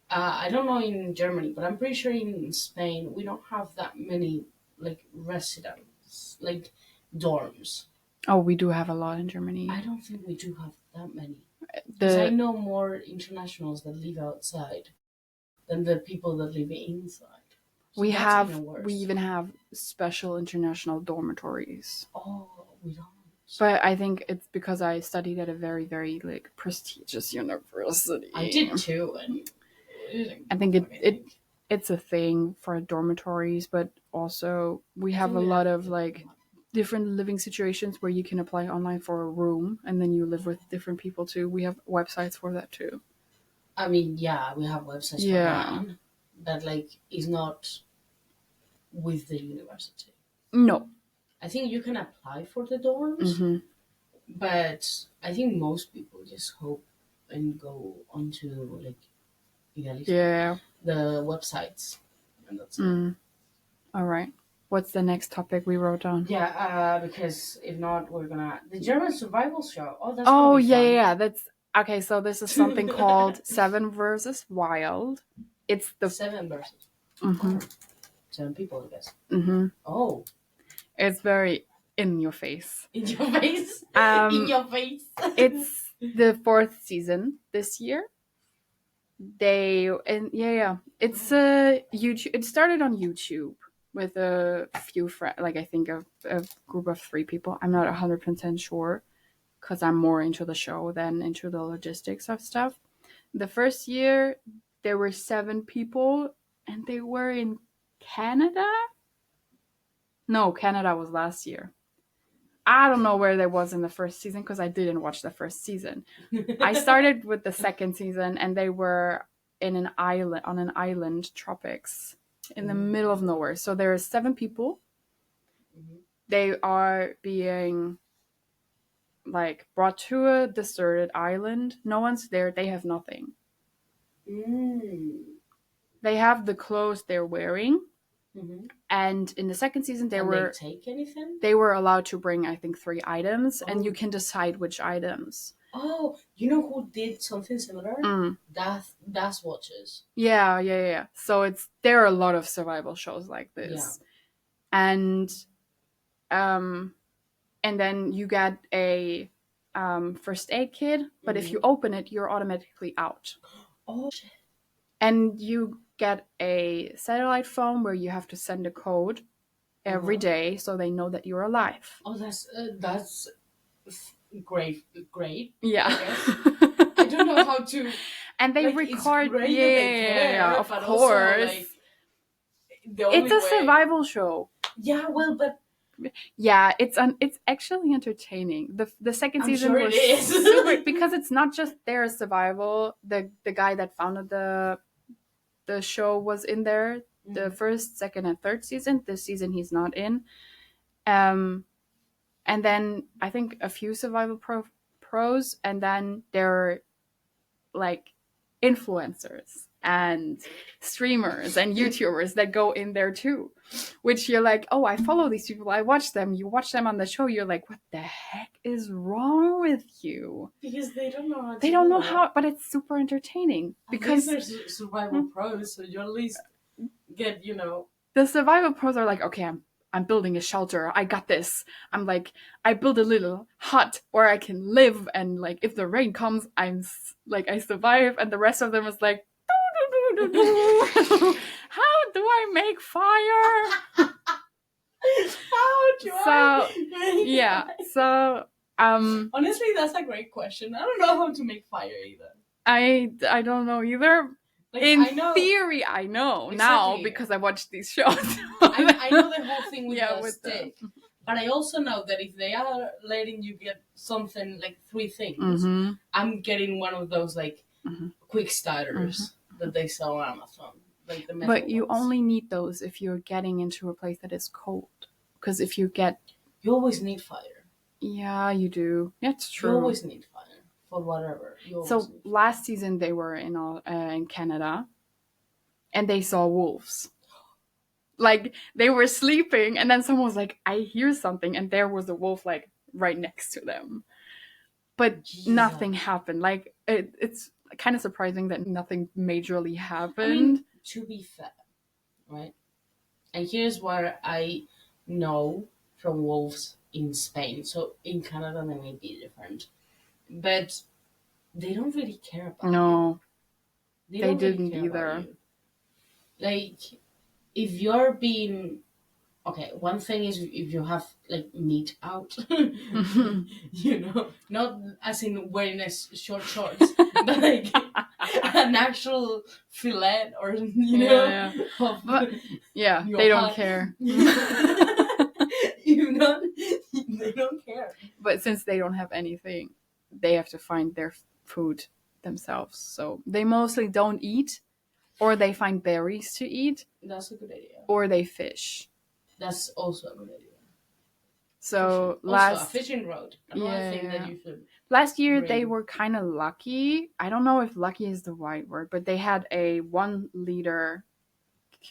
I don't know in Germany, but I'm pretty sure in Spain we don't have that many like residents, like dorms. Oh, we do have a lot in Germany. I don't think we do have that many. Because I know more internationals that live outside than the people that live inside. So we even have special international dormitories. Oh, we don't. But I think it's because I studied at a very, very like prestigious university. I did too, and I think it's a thing for dormitories, but also we have a lot of like different living situations where you can apply online for a room and then you live with different people too. We have websites for that too. I mean, yeah, we have websites for that. That like is not with the university. No. I think you can apply for the dorms, but I think most people just hope and go onto like the websites, and that's it. All right. What's the next topic we wrote down? Yeah, because if not, we're gonna the German survival show. Oh, that's That's okay. So this is something called 7 vs. Wild. It's the 7 versus. 7 people, I guess. Oh. It's very in your face. In your face? In your face. It's the 4th season this year. It's YouTube. It started on YouTube with a few friends, like I think a group of 3 people. I'm not 100% sure because I'm more into the show than into the logistics of stuff. The first year, there were 7 people, and they were in Canada. No, Canada was last year. I don't know where they was in the first season because I didn't watch the first season. I started with the 2nd season, and they were on an island, tropics, in the middle of nowhere. So there are 7 people. They are being like brought to a deserted island. No one's there. They have nothing. They have the clothes they're wearing. And in the 2nd season, they take anything? They were allowed to bring, I think, 3 items, and you can decide which items. Oh, you know who did something similar? Das Watches. Yeah. So there are a lot of survival shows like this, and then you get a first aid kit, but if you open it, you're automatically out. Oh shit! And you get a satellite phone where you have to send a code every day so they know that you're alive. Oh, that's great. Yeah. I don't know how to. And they record. Of course. It's a survival show. Yeah, well, but. Yeah, it's actually entertaining. The 2nd season was super because it's not just their survival. The guy that founded the show was in there the 1st, 2nd, and 3rd season. This season he's not in. And then I think a few survival pros, and then there are like influencers and streamers and YouTubers that go in there too, which you're like, oh, I follow these people, I watch them. You watch them on the show, you're like, what the heck is wrong with you? Because they don't know how. They don't know how, but it's super entertaining because there's survival pros, so you at least get the survival pros are like, okay, I'm building a shelter. I got this. I'm like, I build a little hut where I can live, and like if the rain comes, I survive. And the rest of them is like, how do I make fire? So honestly, that's a great question. I don't know how to make fire either. I don't know either. Like, in theory, I know now because I watched these shows. I know the whole thing with the with stick. But I also know that if they are letting you get something like 3 things, I'm getting one of those like quick starters that they sell on Amazon. Like the but you ones. only need those if you're getting into a place that is cold. Because if you always need fire. Yeah, you do. That's true. You always need fire for whatever. So last season they were in Canada, and they saw wolves. Like, they were sleeping, and then someone was like, I hear something, and there was a wolf, like, right next to them. But nothing happened. Like, it's kind of surprising that nothing majorly happened. I mean, to be fair, right? And here's what I know from wolves in Spain. So in Canada, they may be different. But they don't really care about you. They didn't really either. Like, if you're being... Okay, one thing is if you have, like, meat out, you know, not as in wearing short shorts, but, like, an actual fillet or, you know. But, they don't care. You know, they don't care. But since they don't have anything, they have to find their food themselves. So they mostly don't eat, or they find berries to eat. That's a good idea. Or they fish. That's also a good idea. So also a fishing rod. Another thing that you should. Last year they were kind of lucky. I don't know if lucky is the right word, but they had a 1 liter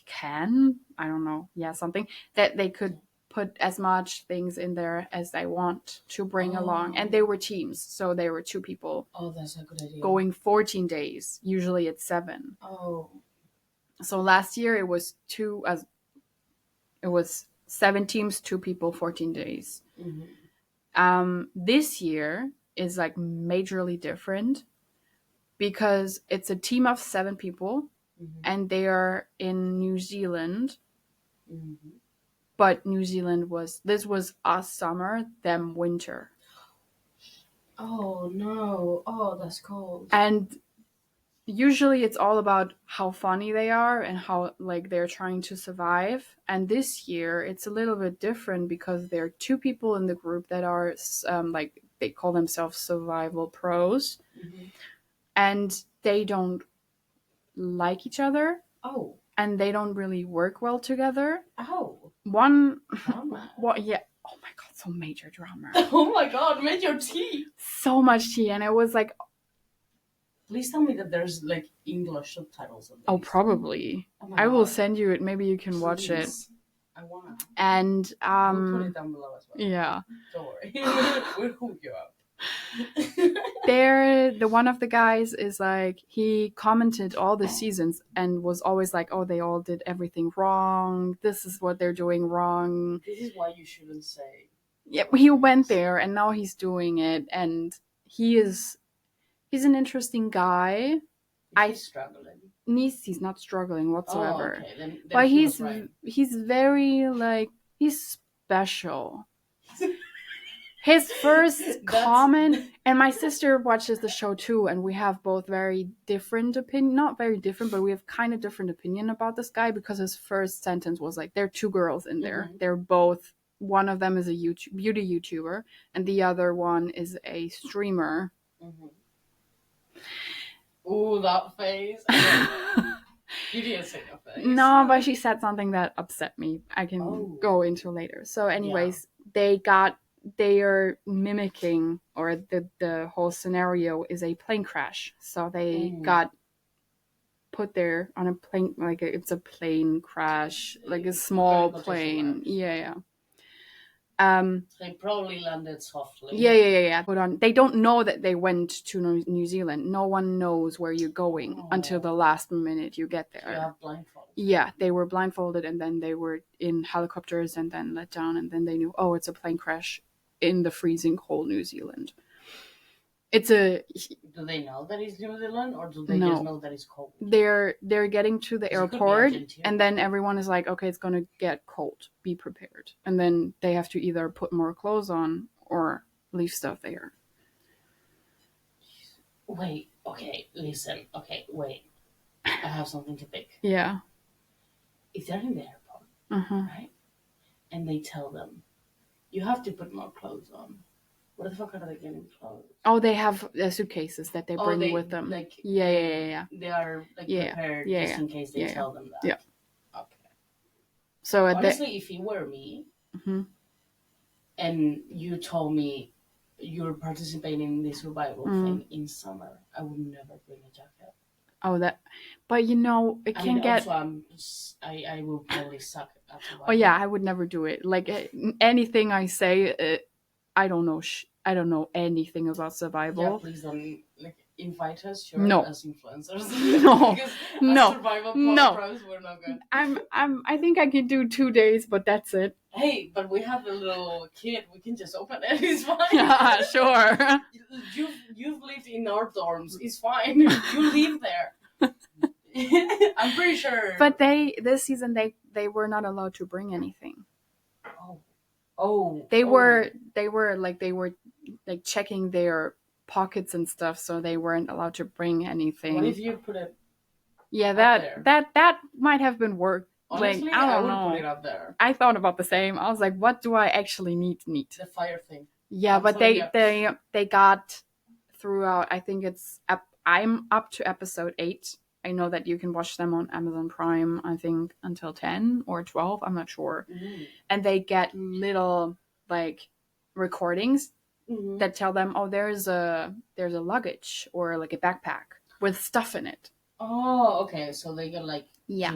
can. I don't know. Yeah, something that they could put as much things in there as they want to bring along, and they were teams, so they were 2 people. Oh, that's a good idea. Going 14 days. Usually it's 7. Oh. So last year it was 7 teams, 2 people, 14 days. This year is like majorly different because it's a team of 7 people, and they are in New Zealand. But New Zealand this was us summer, them winter. Oh no! Oh, that's cold. And usually it's all about how funny they are and how, like, they're trying to survive. And this year it's a little bit different because there are 2 people in the group that are like, they call themselves survival pros, and they don't like each other. Oh. And they don't really work well together. Oh. One. Yeah. Oh my god, so major drama. Oh my god, major tea. So much tea, and it was like... Please tell me that there's, like, English subtitles on this. Oh, probably. I will send you it. Maybe you can watch it. I wanna. And we'll put it down below as well. Yeah. Don't worry. We'll hook you up. The one of the guys is like, he commented all the seasons and was always like, oh, they all did everything wrong. This is what they're doing wrong. This is why you shouldn't say. Yeah, he went there and now he's doing it, and he's an interesting guy. He's struggling. He's not struggling whatsoever. Oh, okay. Then but he's very, like, he's special. His first comment, and my sister watches the show too, and we have both very different opinion, not very different, but we have kind of different opinion about this guy, because his first sentence was like, there are 2 girls in there. They're both, one of them is a beauty YouTuber, and the other one is a streamer. Ooh, that face. You didn't say no face. No, but she said something that upset me. I can go into later. So anyways, they are mimicking, or the whole scenario is a plane crash. So they got put there on a plane, like it's a plane crash, like a small plane. Yeah. They probably landed softly. Yeah. Put on. They don't know that they went to New Zealand. No one knows where you're going until the last minute you get there. So you have blindfolded. Yeah, they were blindfolded, and then they were in helicopters, and then let down, and then they knew, oh, it's a plane crash in the freezing cold New Zealand. Do they know that it's New Zealand, or do they just know that it's cold? They're getting to the airport, and then everyone is like, okay, it's gonna get cold. Be prepared. And then they have to either put more clothes on or leave stuff there. Wait. Okay. Listen. Okay. Wait. I have something to pick. Yeah. If they're in the airport, right, and they tell them, you have to put more clothes on. Where the fuck are they getting clothes? Oh, they have suitcases that they bring with them. Like, yeah. They are like prepared just in case they tell them that. Yeah. Okay. So honestly, if it were me, and you told me you're participating in this survival thing in summer, I would never bring a jacket. Oh, but it can get. Also, I will probably suck at survival. Oh yeah, I would never do it. Like anything I say, I don't know. I don't know anything about survival. Yeah, please don't invite us. No. As influencers. No. Because no. Survival pros, we're not good. I think I can do 2 days, but that's it. Hey, but we have a little kid. We can just open it. It's fine. Yeah, sure. You've lived in our dorms. It's fine. You live there. I'm pretty sure. But this season they were not allowed to bring anything. They were like checking their pockets and stuff, so they weren't allowed to bring anything. What if you put it? Yeah, that might have been work. Honestly, like, I don't know. Put it up there. I thought about the same. I was like, what do I actually need? The fire thing. Yeah, but they got throughout. I think I'm up to episode 8. I know that you can watch them on Amazon Prime, I think, until 10 or 12. I'm not sure. And they get little, like, recordings that tell them, oh, there's a luggage or, like, a backpack with stuff in it. Oh, okay. So they get, like... Yeah.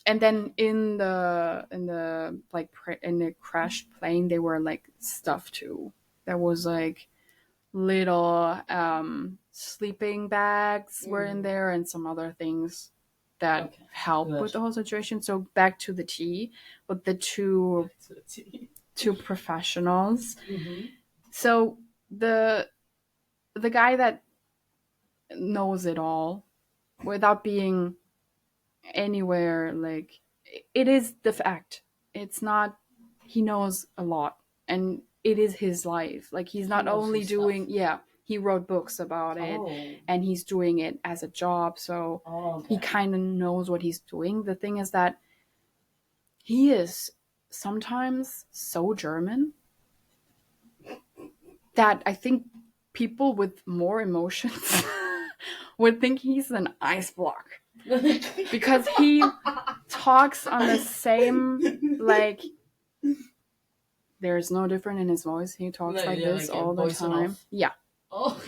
And then in the crashed plane, they were, like, stuff, too. There was, like, little... sleeping bags were in there and some other things that help with the whole situation. So back to the tea with the two professionals. So the guy that knows it all without being anywhere, like, it is the fact. It's not, he knows a lot and it is his life. Like, he's not only doing he wrote books about it and he's doing it as a job. So he kind of knows what he's doing. The thing is that he is sometimes so German that I think people with more emotions would think he's an ice block. Because he talks on the same, like, there's no different in his voice. He talks like this all the time. Yeah. Oh.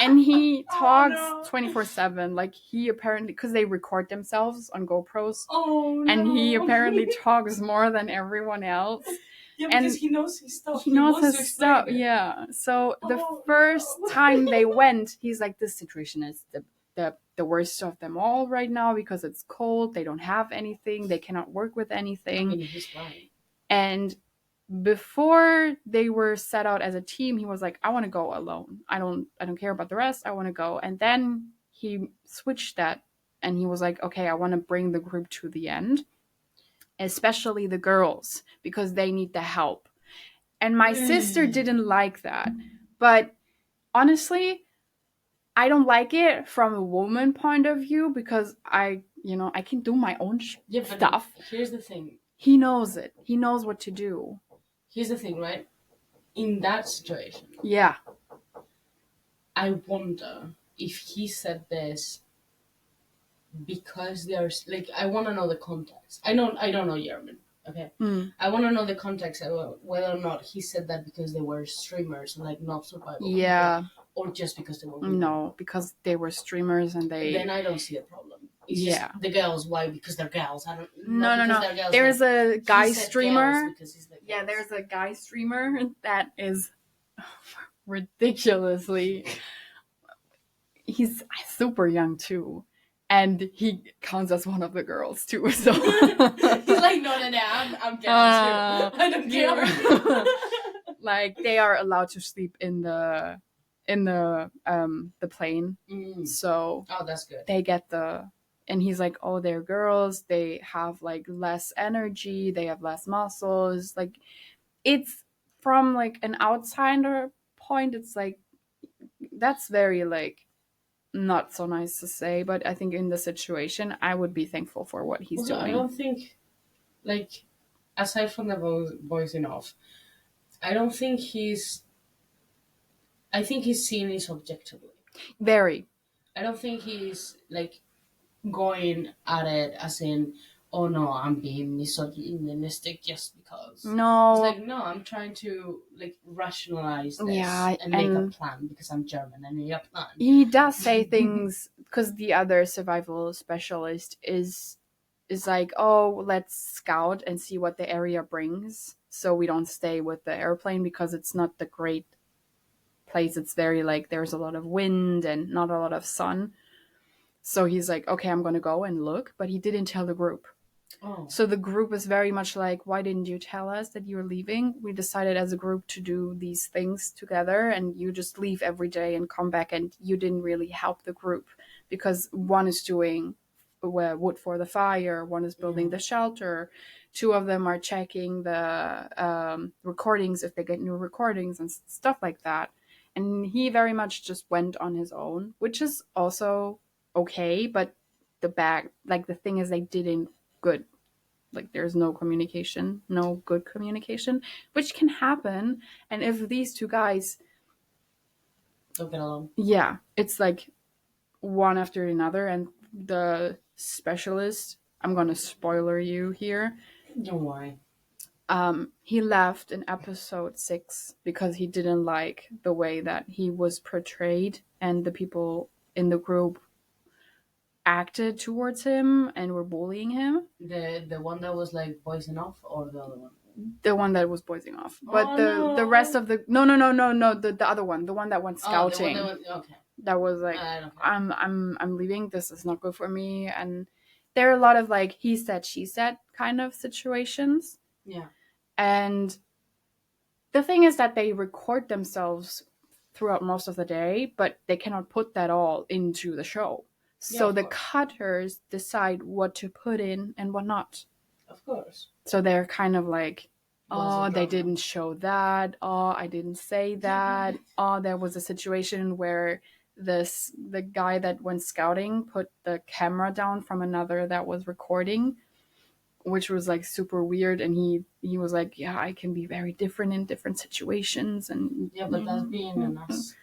And he talks 24/7. Like, he apparently, because they record themselves on GoPros. Oh, no. And he apparently talks more than everyone else. Yeah, because he knows his stuff. He knows his stuff. Yeah. So the first time they went, he's like, this situation is the worst of them all right now because it's cold. They don't have anything. They cannot work with anything. I mean, he's right. And before they were set out as a team, he was like, I want to go alone. I don't care about the rest. I want to go. And then he switched that and he was like, okay, I want to bring the group to the end, especially the girls, because they need the help. And my sister didn't like that. But honestly, I don't like it from a woman point of view because I can do my own stuff. Here's the thing. He knows it. He knows what to do. Here's the thing, right? In that situation. Yeah. I wonder if he said this because there's, like, I want to know the context. I don't know German, okay? I want to know the context of whether or not he said that because they were streamers, like, not survival. Yeah. People, or just because they were women. No, because they were streamers and they... Then I don't see a problem. It's just the girls. Why? Because they're gals. I don't. No. Girls, there's a guy streamer. Yeah, there's a guy streamer that is ridiculously. He's super young too, and he counts as one of the girls too. So he's like, no, I'm gals too. I don't care. Like, they are allowed to sleep in the plane. So that's good. They get and he's like, oh, they're girls. They have, like, less energy. They have less muscles. Like, it's from, like, an outsider point. It's like, that's very, like, not so nice to say, but I think in the situation, I would be thankful for what he's Also, doing. I don't think, like, aside from the voicing off, I don't think he's. I think he's seeing this objectively. Very. I don't think he's like going at it as in, oh no, I'm being misogynistic just because. No. It's like, no, I'm trying to like rationalize this and make a plan because I'm German and need a plan. He does say things because the other survival specialist is like, oh, let's scout and see what the area brings, so we don't stay with the airplane because it's not the great place. It's very like there's a lot of wind and not a lot of sun. So he's like, okay, I'm gonna go and look, but he didn't tell the group. Oh. So the group was very much like, why didn't you tell us that you were leaving? We decided as a group to do these things together, and you just leave every day and come back, and you didn't really help the group because one is doing wood for the fire, one is building the shelter, two of them are checking the recordings if they get new recordings and stuff like that. And he very much just went on his own, which is also okay, but the thing is they didn't good. Like there's no communication, no good communication, which can happen. And if these two guys don't get along, yeah, it's like one after another. And the specialist, I'm gonna spoiler you here. Don't worry. He left in episode 6 because he didn't like the way that he was portrayed and the people in the group acted towards him and were bullying him. The one that was like voicing off, or the other one? The one that was voicing off, but the rest of the no, the other one, the one that went scouting. Okay. That was like, I'm leaving. This is not good for me. And there are a lot of like he said, she said kind of situations. Yeah. And the thing is that they record themselves throughout most of the day, but they cannot put that all into the show. So the cutters decide what to put in and what not. Of course. So they're kind of like, oh, they didn't show that. Oh, I didn't say that. Oh, there was a situation where the guy that went scouting put the camera down from another that was recording, which was like super weird. And he was like, yeah, I can be very different in different situations. And yeah, but that's being an ass.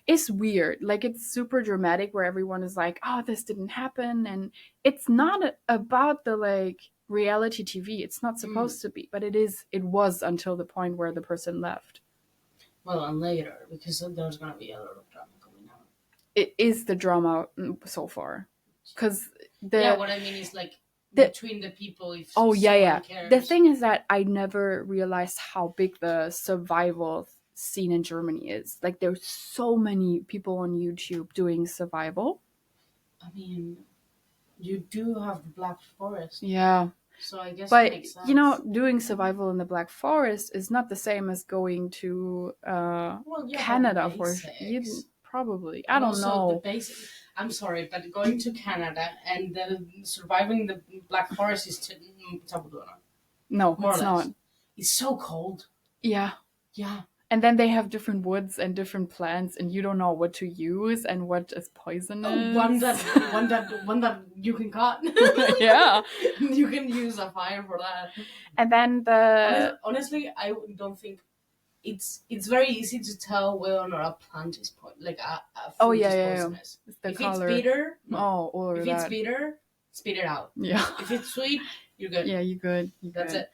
It's weird. Like it's super dramatic where everyone is like, oh, this didn't happen. And it's not about the like reality TV. It's not supposed to be, but it was until the point where the person left. Well, and later, because there's going to be a lot of drama coming out. It is the drama so far. Because what I mean is like between the people. If cares. The thing is that I never realized how big the survival scene in Germany is. Like there's so many people on YouTube doing survival. I mean, you do have the Black Forest. Yeah. So I guess but it makes sense. You know, doing survival in the Black Forest is not the same as going to Canada for probably. I don't know. I'm sorry, but going to Canada and surviving the Black Forest is no, it's not. It's so cold. Yeah. Yeah. And then they have different woods and different plants, and you don't know what to use and what is poisonous. One that you can cut. Yeah, you can use a fire for that. And then honestly, I don't think it's very easy to tell whether or not a plant is like a fruit is poisonous. It's if it's bitter, it's bitter, spit it out. Yeah. If it's sweet, you're good. Yeah, you're good. That's it.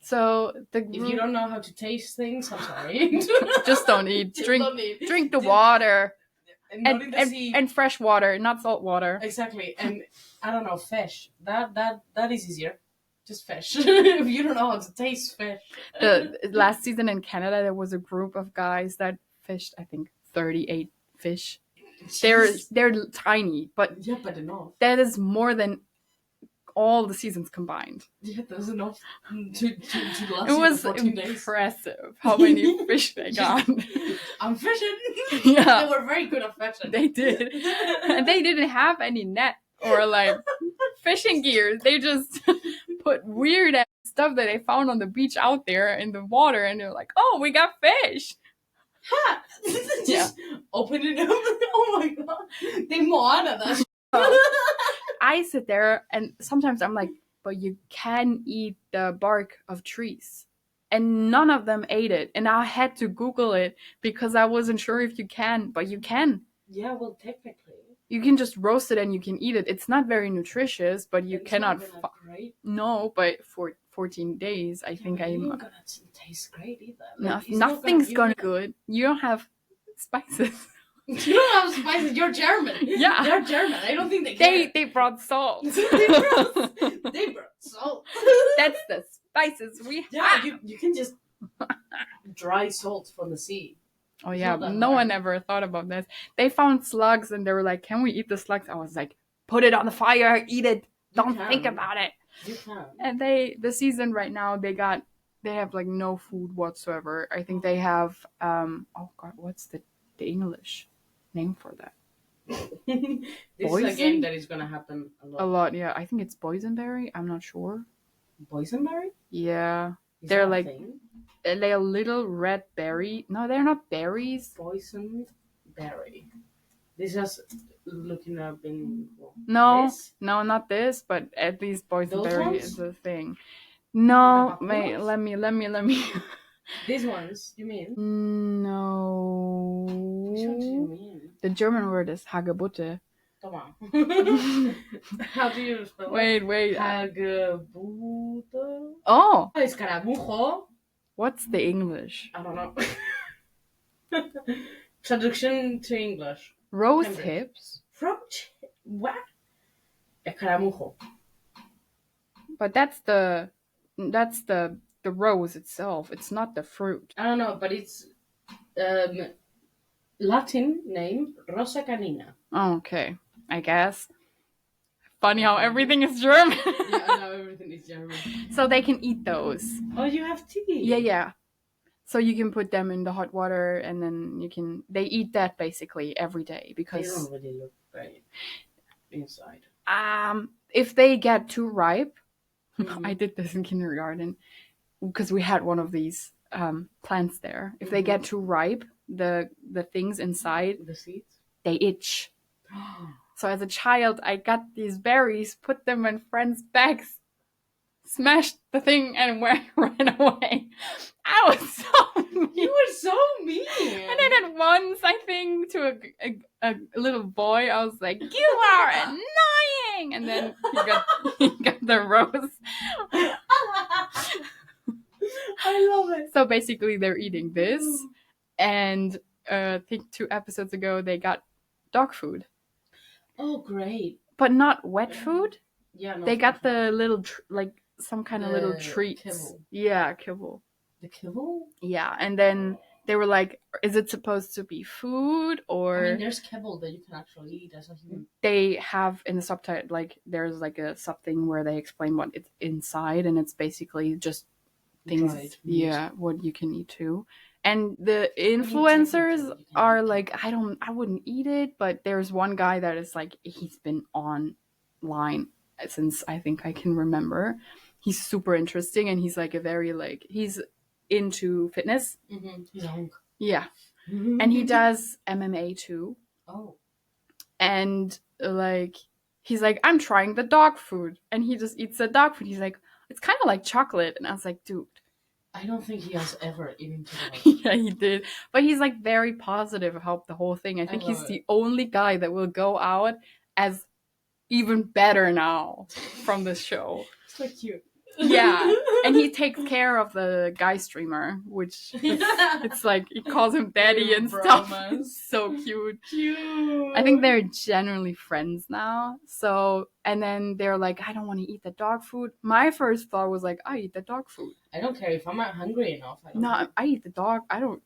So if you don't know how to taste things, I'm sorry. Just don't eat. Drink the water. And fresh water, not salt water. Exactly. And I don't know, fish. That is easier. Just fish. If you don't know how to taste fish. The last season in Canada, there was a group of guys that fished, I think, 38 fish. Jeez. They're tiny, but enough. That is more than all the seasons combined. Yeah, that's enough to last. It was 14 days. Impressive how many fish they got. I'm fishing. Yeah, they were very good at fishing. They did, and they didn't have any net or like fishing gear. They just put weird stuff that they found on the beach out there in the water, and they're like, "Oh, we got fish." Ha! Just open it up. Oh my god. They monitor that. I sit there and sometimes I'm like, but you can eat the bark of trees. And none of them ate it. And I had to Google it because I wasn't sure if you can, but you can. Yeah, well, technically. You can just roast it and you can eat it. It's not very nutritious, but you cannot. Great. No, but for 14 days, I think I'm not gonna taste great either. Like, nothing's gonna be good. You don't have spices. You don't have spices. You're German. Yeah, they're German. I don't think they care. They brought salt. they brought salt. That's the spices we have. Yeah, you can just dry salt from the sea. Oh yeah, no one ever thought about this. They found slugs and they were like, "Can we eat the slugs?" I was like, "Put it on the fire, eat it. Don't think about it." You can. And the season right now, they have like no food whatsoever. I think they have oh god, what's the English name for that? This is a game that is gonna happen a lot. A lot, yeah. I think it's boysenberry. I'm not sure. Boysenberry? Yeah, they're like they're a little red berry. No, they're not berries. Boysenberry. This is looking up in. No, not this. But at least boysenberry is a thing. No, wait. Let me. These ones, you mean? No. Which ones do you mean? The German word is Hagebutte. Come on. How do you spell it? Wait. Hagebutte. Oh. Escaramujo. What's the English? I don't know. Traduction to English. Rose hips. What? Escaramujo. But that's the rose itself. It's not the fruit. I don't know, but it's Latin name Rosa canina. Oh, okay. I guess. Funny how everything is German. Yeah, I know everything is German. So they can eat those. Oh, you have tea? Yeah. So you can put them in the hot water and then they eat that basically every day because... They don't really look great inside. If they get too ripe, I did this in kindergarten because we had one of these plants there. If they get too ripe, the things inside, the seeds, they itch. So as a child, I got these berries, put them in friends' bags, smashed the thing, and ran away. I was so mean. You were so mean. And I did once, I think, to a little boy. I was like, "You are annoying," and then he got the rose. I love it. So basically, they're eating this, and I think 2 episodes ago they got dog food. Oh, great! But not wet food. Yeah, they got the little some kind of little treats. Kibble. Yeah, kibble. The kibble. Yeah, and then they were like, "Is it supposed to be food or?" I mean, there's kibble that you can actually eat as a human. They have in the subtitle there's like a sub thing where they explain what it's inside, and it's basically just things. Yeah, what you can eat too. And the influencers are like, I wouldn't eat it, but there's one guy that is like, he's been online since I think I can remember. He's super interesting, and he's like he's into fitness. Mm-hmm. He's a hunk. Yeah. And he does MMA too. Oh. And he's like, I'm trying the dog food, and he just eats the dog food. He's like, it's kind of like chocolate, and I was like, dude. I don't think he has ever eaten chocolate. Yeah, he did. But he's like very positive about the whole thing. I think he's the only guy that will go out as even better now from this show. So cute. Yeah, and he takes care of the guy streamer, which it's like he calls him daddy and stuff. It's so cute. I think they're generally friends now. So, and then they're like, I don't want to eat the dog food. My first thought was like, I eat the dog food. I don't care if I'm not hungry enough. I eat the dog. I don't.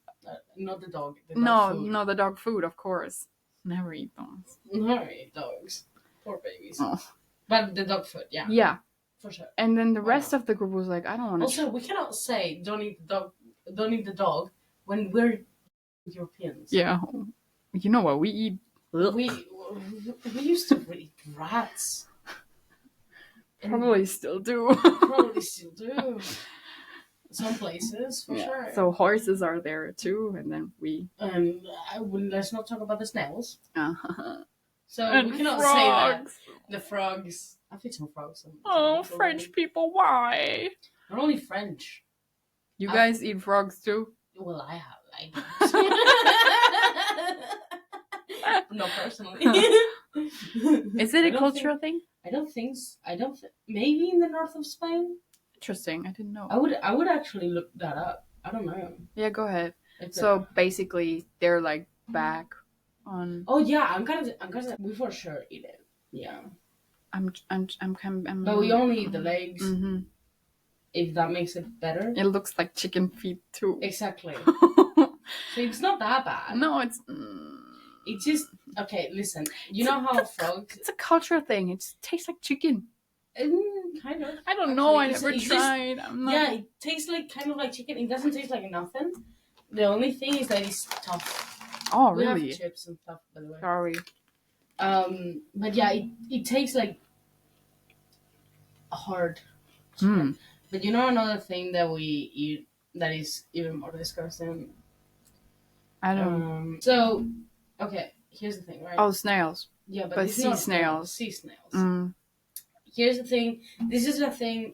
Not the dog. No, the dog food, of course. Never eat dogs. Never eat dogs. Poor babies. Oh. But the dog food, yeah. Yeah. For sure. And then the rest of the group was like, I don't want to. Also, we cannot say don't eat the dog when we're Europeans. Yeah. You know what? We eat. We used to eat rats. Probably still do. Probably still do. some places for sure. So horses are there too, and then let's not talk about the snails. So and we cannot frogs. say that. The frogs. I've eaten frogs. French people, why? Not only French. You guys eat frogs too? Well, I have. Not personally. Is it a cultural thing? I don't think. Maybe in the north of Spain. Interesting. I didn't know. I would actually look that up. I don't know. Yeah, go ahead. So basically, they're like back on. Oh yeah, I'm gonna. We for sure eat it. Yeah. But we only eat the legs. Mm-hmm. If that makes it better. It looks like chicken feet too. Exactly. So it's not that bad. No, it's. It just okay. Listen, you know how frogs. It's a cultural thing. It just tastes like chicken. Kind of. I don't know. I never tried. Yeah, it tastes kind of like chicken. It doesn't taste like nothing. The only thing is that it's tough. Oh, really? We have chips and stuff, by the way. Sorry. But yeah, it tastes like hard chicken. But you know another thing that we eat that is even more disgusting? I don't. So, okay, here's the thing, right? Oh, snails. Yeah, but sea snails. Sea snails. Here's the thing. This is a thing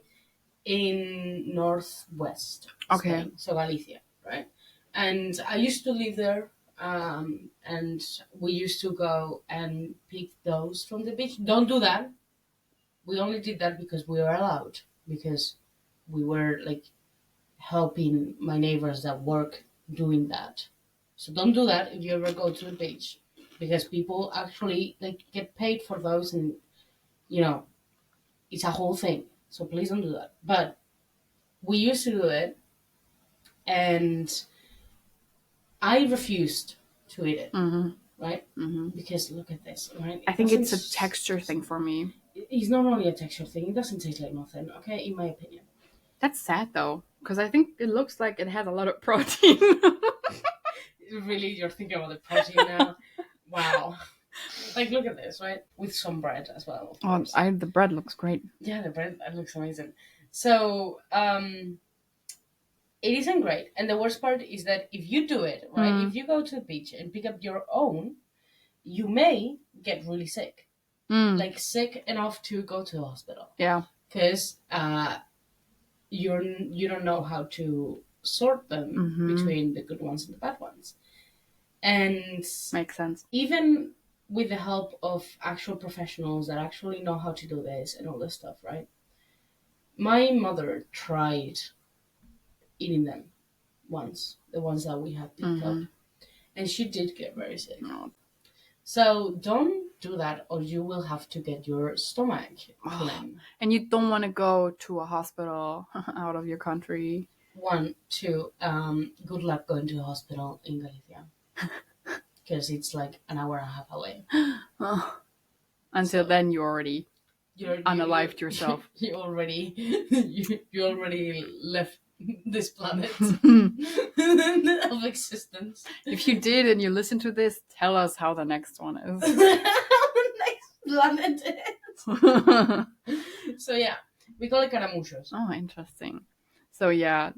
in northwest Spain, so Galicia, right? And I used to live there, and we used to go and pick those from the beach. Don't do that. We only did that because we were allowed, because we were like helping my neighbors that work doing that. So don't do that if you ever go to the beach, because people actually like get paid for those, and you know, it's a whole thing. So please don't do that. But we used to do it, and I refused to eat it, right? Mm-hmm. Because look at this, right? I think it's a texture thing for me. It's not only a texture thing. It doesn't taste like nothing, okay? In my opinion. That's sad, though, because I think it looks like it has a lot of protein. Really? You're thinking about the protein now? Wow. Like, look at this, right? With some bread as well. Oh, the bread looks great. Yeah, the bread looks amazing. So, it isn't great. And the worst part is that if you do it, right, if you go to the beach and pick up your own, you may get really sick. Like, sick enough to go to the hospital. Yeah. Because you don't know how to sort them between the good ones and the bad ones. And makes sense. Even with the help of actual professionals that actually know how to do this and all this stuff, right? My mother tried eating them once, the ones that we had picked up, and she did get very sick. No. So don't do that, or you will have to get your stomach clean. And you don't want to go to a hospital out of your country. 1, 2, good luck going to a hospital in Galicia. Because it's like an hour and a half away. Until then, you already unalived yourself. You already left this planet of existence. If you did and you listen to this, tell us how the next one is. The next planet is. So yeah, we call it caramuchos. Oh, interesting. So yeah,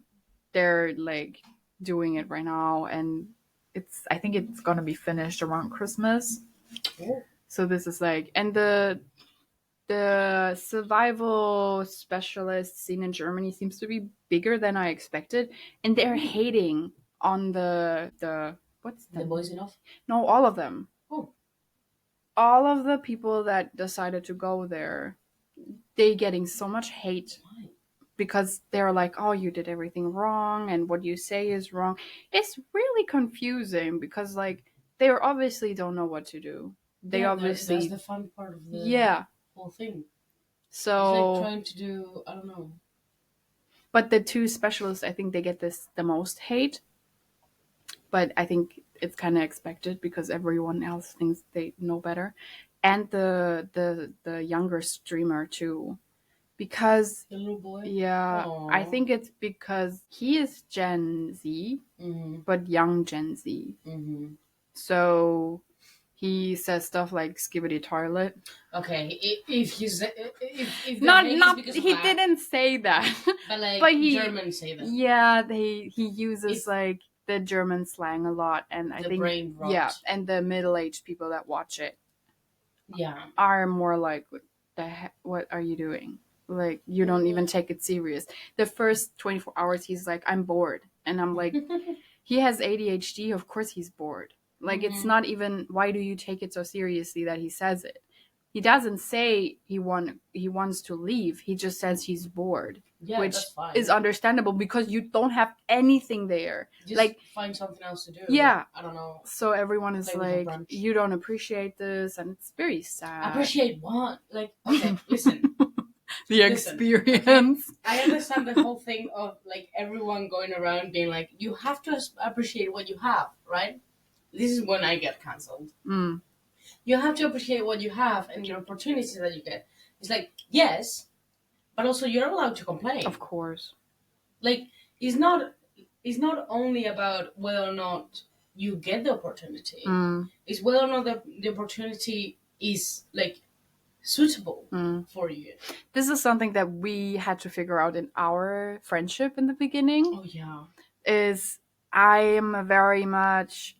they're like doing it right now, and I think it's gonna be finished around Christmas. Oh. So this is like, and the survival specialist scene in Germany seems to be bigger than I expected, and they're hating on the what's the boys enough? No, all of them. Oh. All of the people that decided to go there, they getting so much hate. Why? Because they're like, oh, you did everything wrong, and what you say is wrong. It's really confusing because, like, they obviously don't know what to do. They obviously... That's the fun part of the whole thing. So... It's like trying to do... I don't know. But the two specialists, I think they get the most hate. But I think it's kind of expected because everyone else thinks they know better. And the younger streamer, too. Because the little boy, Aww. I think it's because he is Gen Z, but young Gen Z. So He says stuff like "skibbity toilet." Okay, if the Not hate not is because he of that, didn't say that. but like But he Germans say that. Yeah, he uses It's like the German slang a lot, and I the think brain rot. yeah, and the middle-aged people that watch it Yeah. are more like, what are you doing? Like, you don't even take it serious. The first 24 hours he's like, I'm bored, and I'm like, he has ADHD, of course he's bored. Like, it's not even, why do you take it so seriously that he says it? He doesn't say he wants to leave. He just says he's bored, which that's fine. is understandable because you don't have anything there. Just like, find something else to do. Yeah. Like, I don't know. So everyone is like, you don't appreciate this, and it's very sad. Appreciate what? Like, okay, listen. The experience. Okay? I understand the whole thing of like everyone going around being like, you have to appreciate what you have, right? This is when I get cancelled. You have to appreciate what you have and your opportunities that you get. It's like, yes, but also you're allowed to complain. Of course. Like, it's not only about whether or not you get the opportunity. It's whether or not the opportunity is like suitable for you. This is something that we had to figure out in our friendship in the beginning. Oh yeah. Is I am very much,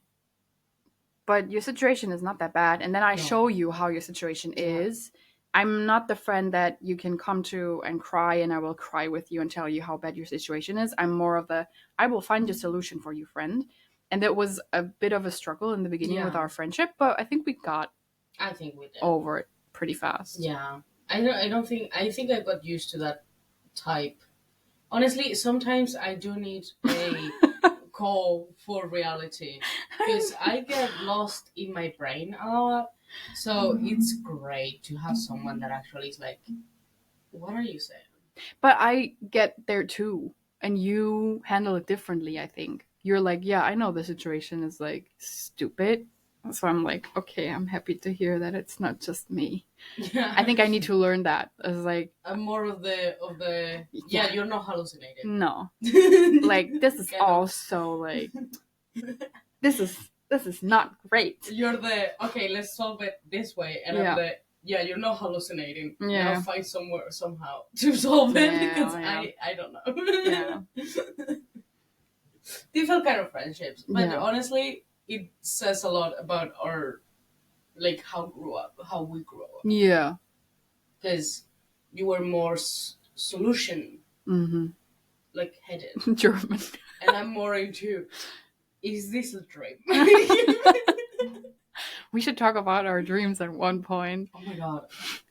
but your situation is not that bad, and then I show you how your situation is. I'm not the friend that you can come to and cry, and I will cry with you and tell you how bad your situation is. I'm more of the, I will find a solution for you, friend. And it was a bit of a struggle in the beginning with our friendship, but I think we got over it pretty fast. Yeah. I think I got used to that type. Honestly, sometimes I do need a call for reality because I get lost in my brain a lot. So it's great to have someone that actually is like, what are you saying? But I get there too, and you handle it differently, I think. You're like, yeah, I know the situation is like stupid. So I'm like, okay, I'm happy to hear that it's not just me. Yeah. I think I need to learn that. As like, I'm more of the you're not hallucinating. No. Like, this is also like, this is not great. You're the, okay, let's solve it this way. And I'm the, you're not hallucinating. Yeah. Now find somewhere somehow to solve it because I don't know. Yeah. Different kind of friendships. But honestly, it says a lot about our, like, how we grew up. Yeah. Because you were more solution, like, headed. German. And I'm more into, is this a dream? We should talk about our dreams at one point. Oh my god.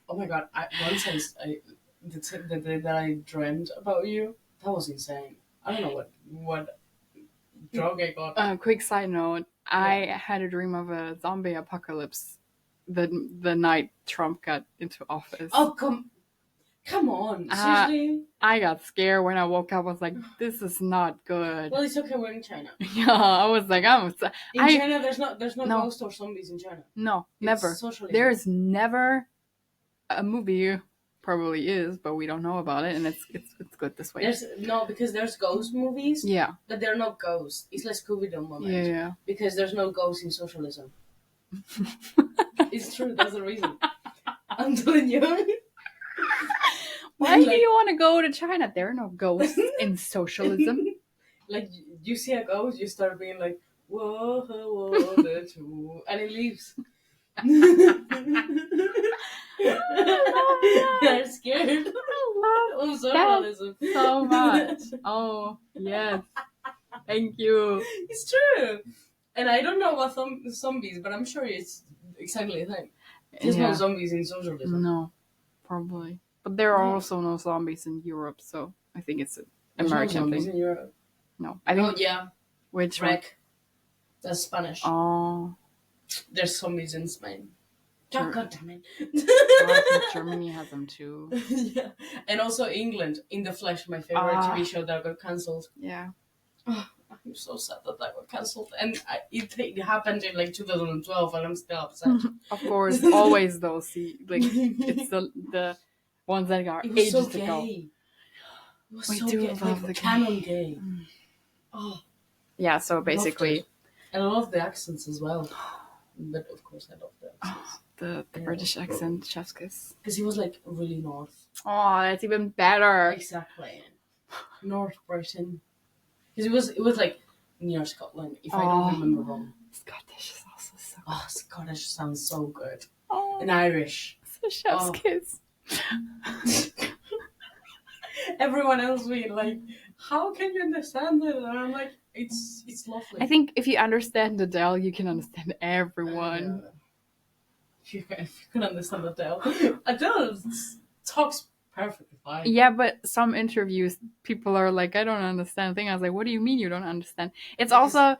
Once the day that I dreamt about you, that was insane. I don't know what drug I got. Quick side note, I had a dream of a zombie apocalypse the night Trump got into office. Oh, come on. Seriously? I got scared when I woke up. I was like, this is not good. Well, it's okay, we're in China. Yeah, I was like, China, there's no ghosts or zombies in China. No, never. Socialism. There's never a movie, probably is, but we don't know about it, and it's good this way. Because there's ghost movies. Yeah. But they're not ghosts. It's like Scooby-Doo moment. Yeah. Because there's no ghosts in socialism. It's true, that's the reason. I'm telling you. Why do you want to go to China? There are no ghosts in socialism. Like, you see a ghost, you start being like, whoa, the two, and it leaves. They're scared. I love socialism so much. Oh, yes. Thank you. It's true. And I don't know about zombies, but I'm sure it's exactly the same. There's no zombies in socialism. No, probably. But there are also no zombies in Europe, so I think it's an American no zombies thing. In Europe? No. I think. Oh, yeah. Which one? That's Spanish. Oh. There's zombies in Spain. God damn it. I think Germany has them too. Yeah. And also England, In the Flesh, my favorite TV show that got cancelled. Yeah. Oh, I'm so sad that got cancelled. And it happened in like 2012 and I'm still upset. Of course, always those. It's the ones that are ages so ago. It was so gay. Love the canon gay. Oh. Yeah, so basically. And I love the accents as well. But of course, I love the accents. The British accent, chef's kiss. Because he was like really north. Oh, that's even better. Exactly. North Britain. Because it was like near Scotland, if I don't remember wrong. Scottish is also so good. Oh, Scottish sounds so good. And Irish. It's a chef's kiss. Everyone else being like, how can you understand it? And I'm like, it's lovely. I think if you understand Adele, you can understand everyone. If you can understand Adele talks perfectly fine. Yeah, but some interviews, people are like, I don't understand. I was like, what do you mean you don't understand? It's also,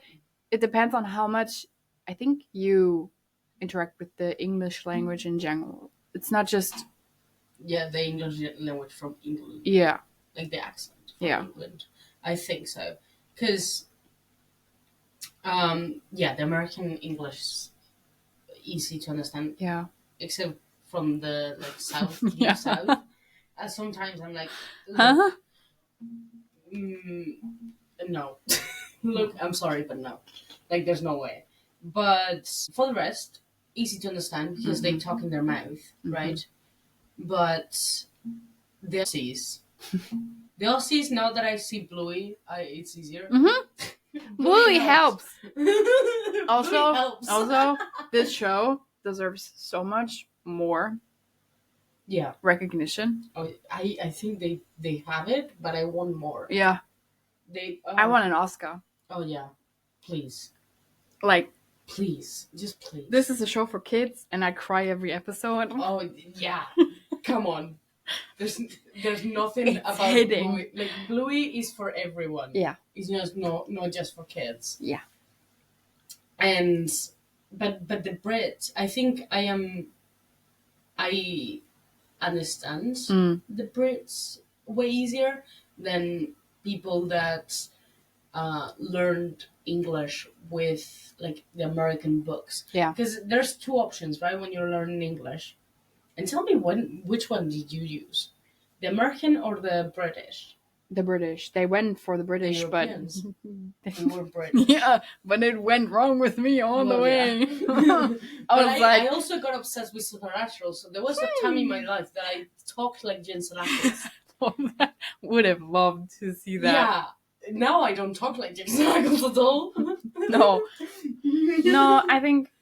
it depends on how much, I think, you interact with the English language in general. It's not just... Yeah, the English language from England. Yeah. Like the accent from England. I think so. Because, the American English is easy to understand. Yeah. Except from the, like, south, deep south. And sometimes I'm like, huh? No. Look, I'm sorry, but no. Like, there's no way. But for the rest, easy to understand because they talk in their mouth, right? But the Aussies, now that I see Bluey, it's easier. Bluey helps. Also, this show deserves so much more recognition. Oh, I think they have it, but I want more. Yeah. I want an Oscar. Oh, yeah. Please. Like, please. Just please. This is a show for kids, and I cry every episode. Oh, yeah. Come on. There's nothing about Bluey. Like, Bluey is for everyone. Yeah. It's just not just for kids. Yeah. And but the Brits, I think I understand the Brits way easier than people that learned English with like the American books. Yeah. Because there's two options, right? When you're learning English. And tell me which one did you use? The American or the British? The British. They went for the British, but they were British. Yeah, but it went wrong with me all the way. I also got obsessed with Supernatural, so there was a time in my life that I talked like Jensen Ackles. Would have loved to see that. Yeah. Now I don't talk like Jensen Ackles at all. No, I think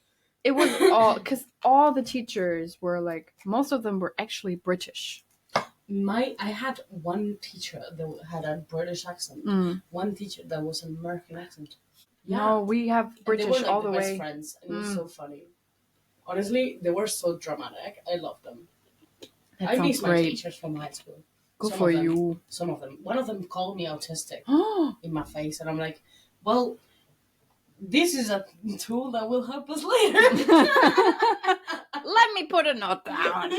it was all because all the teachers were like, most of them were actually British. I had one teacher that had a British accent. One teacher that was an American accent. Yeah. No, we have British they were, like, all the way. Best friends, and it was so funny. Honestly, they were so dramatic. I loved them. I miss my teachers from high school. Good for you. Some of them. One of them called me autistic in my face, and I'm like, well, this is a tool that will help us later. Let me put a note down.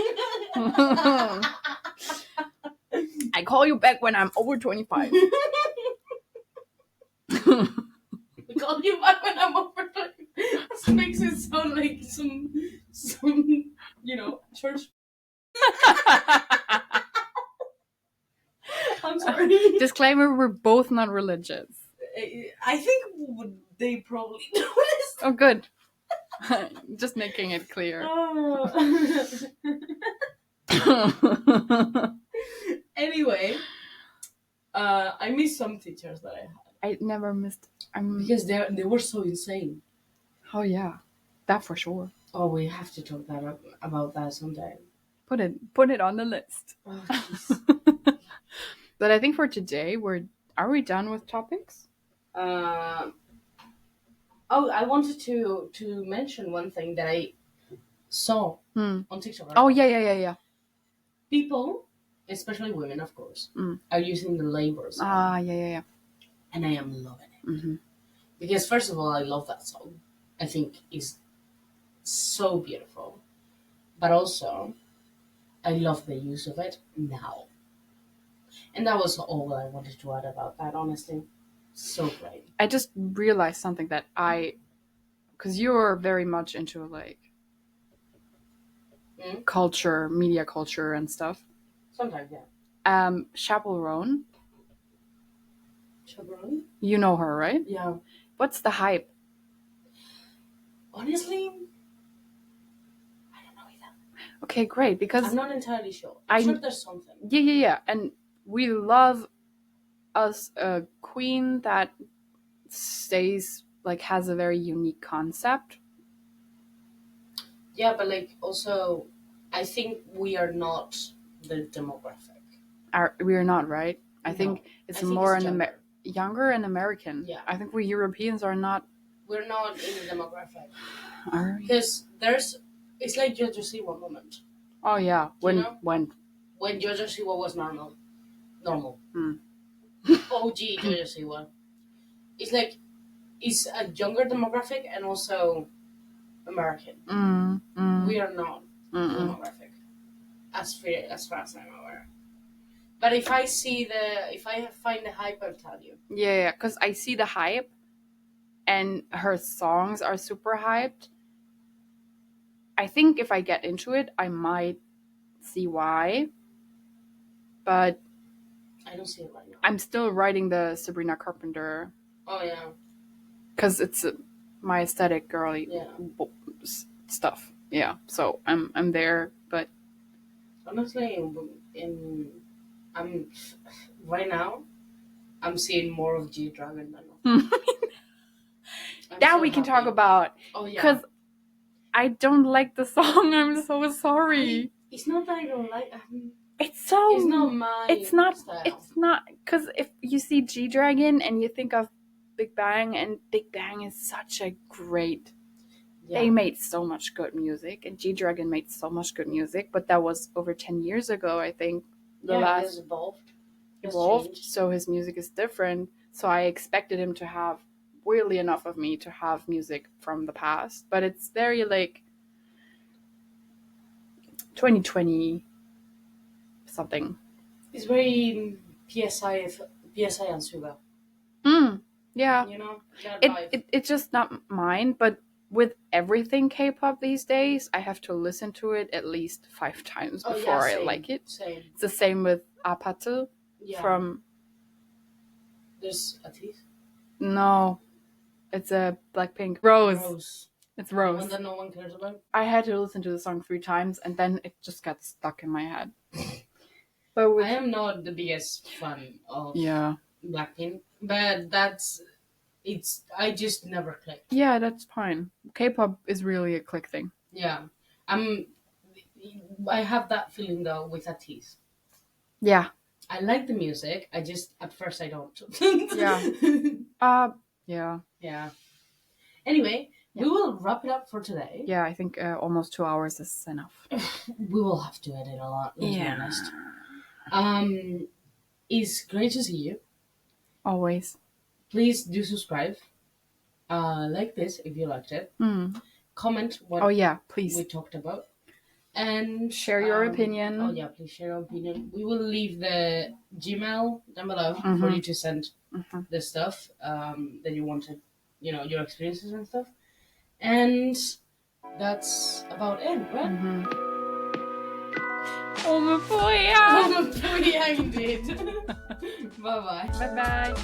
I call you back when I'm over 25. I call you back when I'm over 25. This makes it sound like some church. I'm sorry. Disclaimer, we're both not religious. I think they probably noticed. Oh, good. Just making it clear. Anyway, I miss some teachers that I had. I never missed. Because they were so insane. Oh yeah, that for sure. Oh, we have to talk about that someday. Put it on the list. Oh, But I think for today, are we done with topics? I wanted to mention one thing that I saw on TikTok. Oh yeah. People, especially women, of course, are using the labels. Yeah. And I am loving it. Mm-hmm. Because first of all, I love that song. I think it's so beautiful. But also, I love the use of it now. And that was all I wanted to add about that, honestly. So great. I just realized something that because you're very much into like culture, media culture and stuff. Sometimes, yeah. Chaperone. Chaperone? You know her, right? Yeah. What's the hype? Honestly, I don't know either. Okay, great, because I'm not entirely sure. I'm sure there's something. Yeah. And we love us a queen that stays, like, has a very unique concept. Yeah, but like also, I think we are not the demographic. We are not, right? I No, think it's I think more it's younger and American. Yeah. I think we Europeans are not. We're not in the demographic. Are we? Because it's like Jojo Siwa moment. Oh yeah, When Jojo Siwa was normal. OG Jojo Siwa. It's like, it's a younger demographic and also American. We are not demographic, as far as I'm aware. But if I find the hype, I'll tell you. Yeah, because I see the hype, and her songs are super hyped. I think if I get into it, I might see why. But I don't see it right now. I'm still writing the Sabrina Carpenter. Oh yeah. Because it's my aesthetic girly stuff. Yeah, so I'm there, but honestly, I'm right now, I'm seeing more of G-Dragon than that we can talk about. Oh yeah. Because I don't like the song. I'm so sorry. It's not that I don't like. It's so. It's not my. It's not. Style. It's not. Because if you see G-Dragon and you think of Big Bang, and Big Bang is such a great. Yeah. They made so much good music, and G-Dragon made so much good music, but that was over 10 years ago, I think. The last evolved, so his music is different. So I expected him to have, weirdly enough of me, to have music from the past, but it's very like 2020 something. It's very PSI and Suga. Yeah. You know, it's just not mine, but with everything K-pop these days, I have to listen to it at least 5 times before I like it. Same. It's the same with Apatu from... There's Atis? No. It's a Blackpink. Rose. It's Rose. The one that no one cares about? I had to listen to the song 3 times, and then it just got stuck in my head. But I am not the biggest fan of Blackpink, but I just never clicked. Yeah, that's fine. K-pop is really a click thing. Yeah. I have that feeling though with Atis. Yeah. I like the music. At first I don't. Yeah. Yeah. Anyway, we will wrap it up for today. Yeah, I think almost 2 hours is enough. We will have to edit a lot, let's be honest. It's great to see you. Always. Please do subscribe. Like this if you liked it. Comment what please. we talked about. And share your opinion. Oh yeah, please share your opinion. We will leave the Gmail down below for you to send the stuff that you wanted, your experiences and stuff. And that's about it, right? Oh my boy, indeed. Bye-bye. Bye-bye.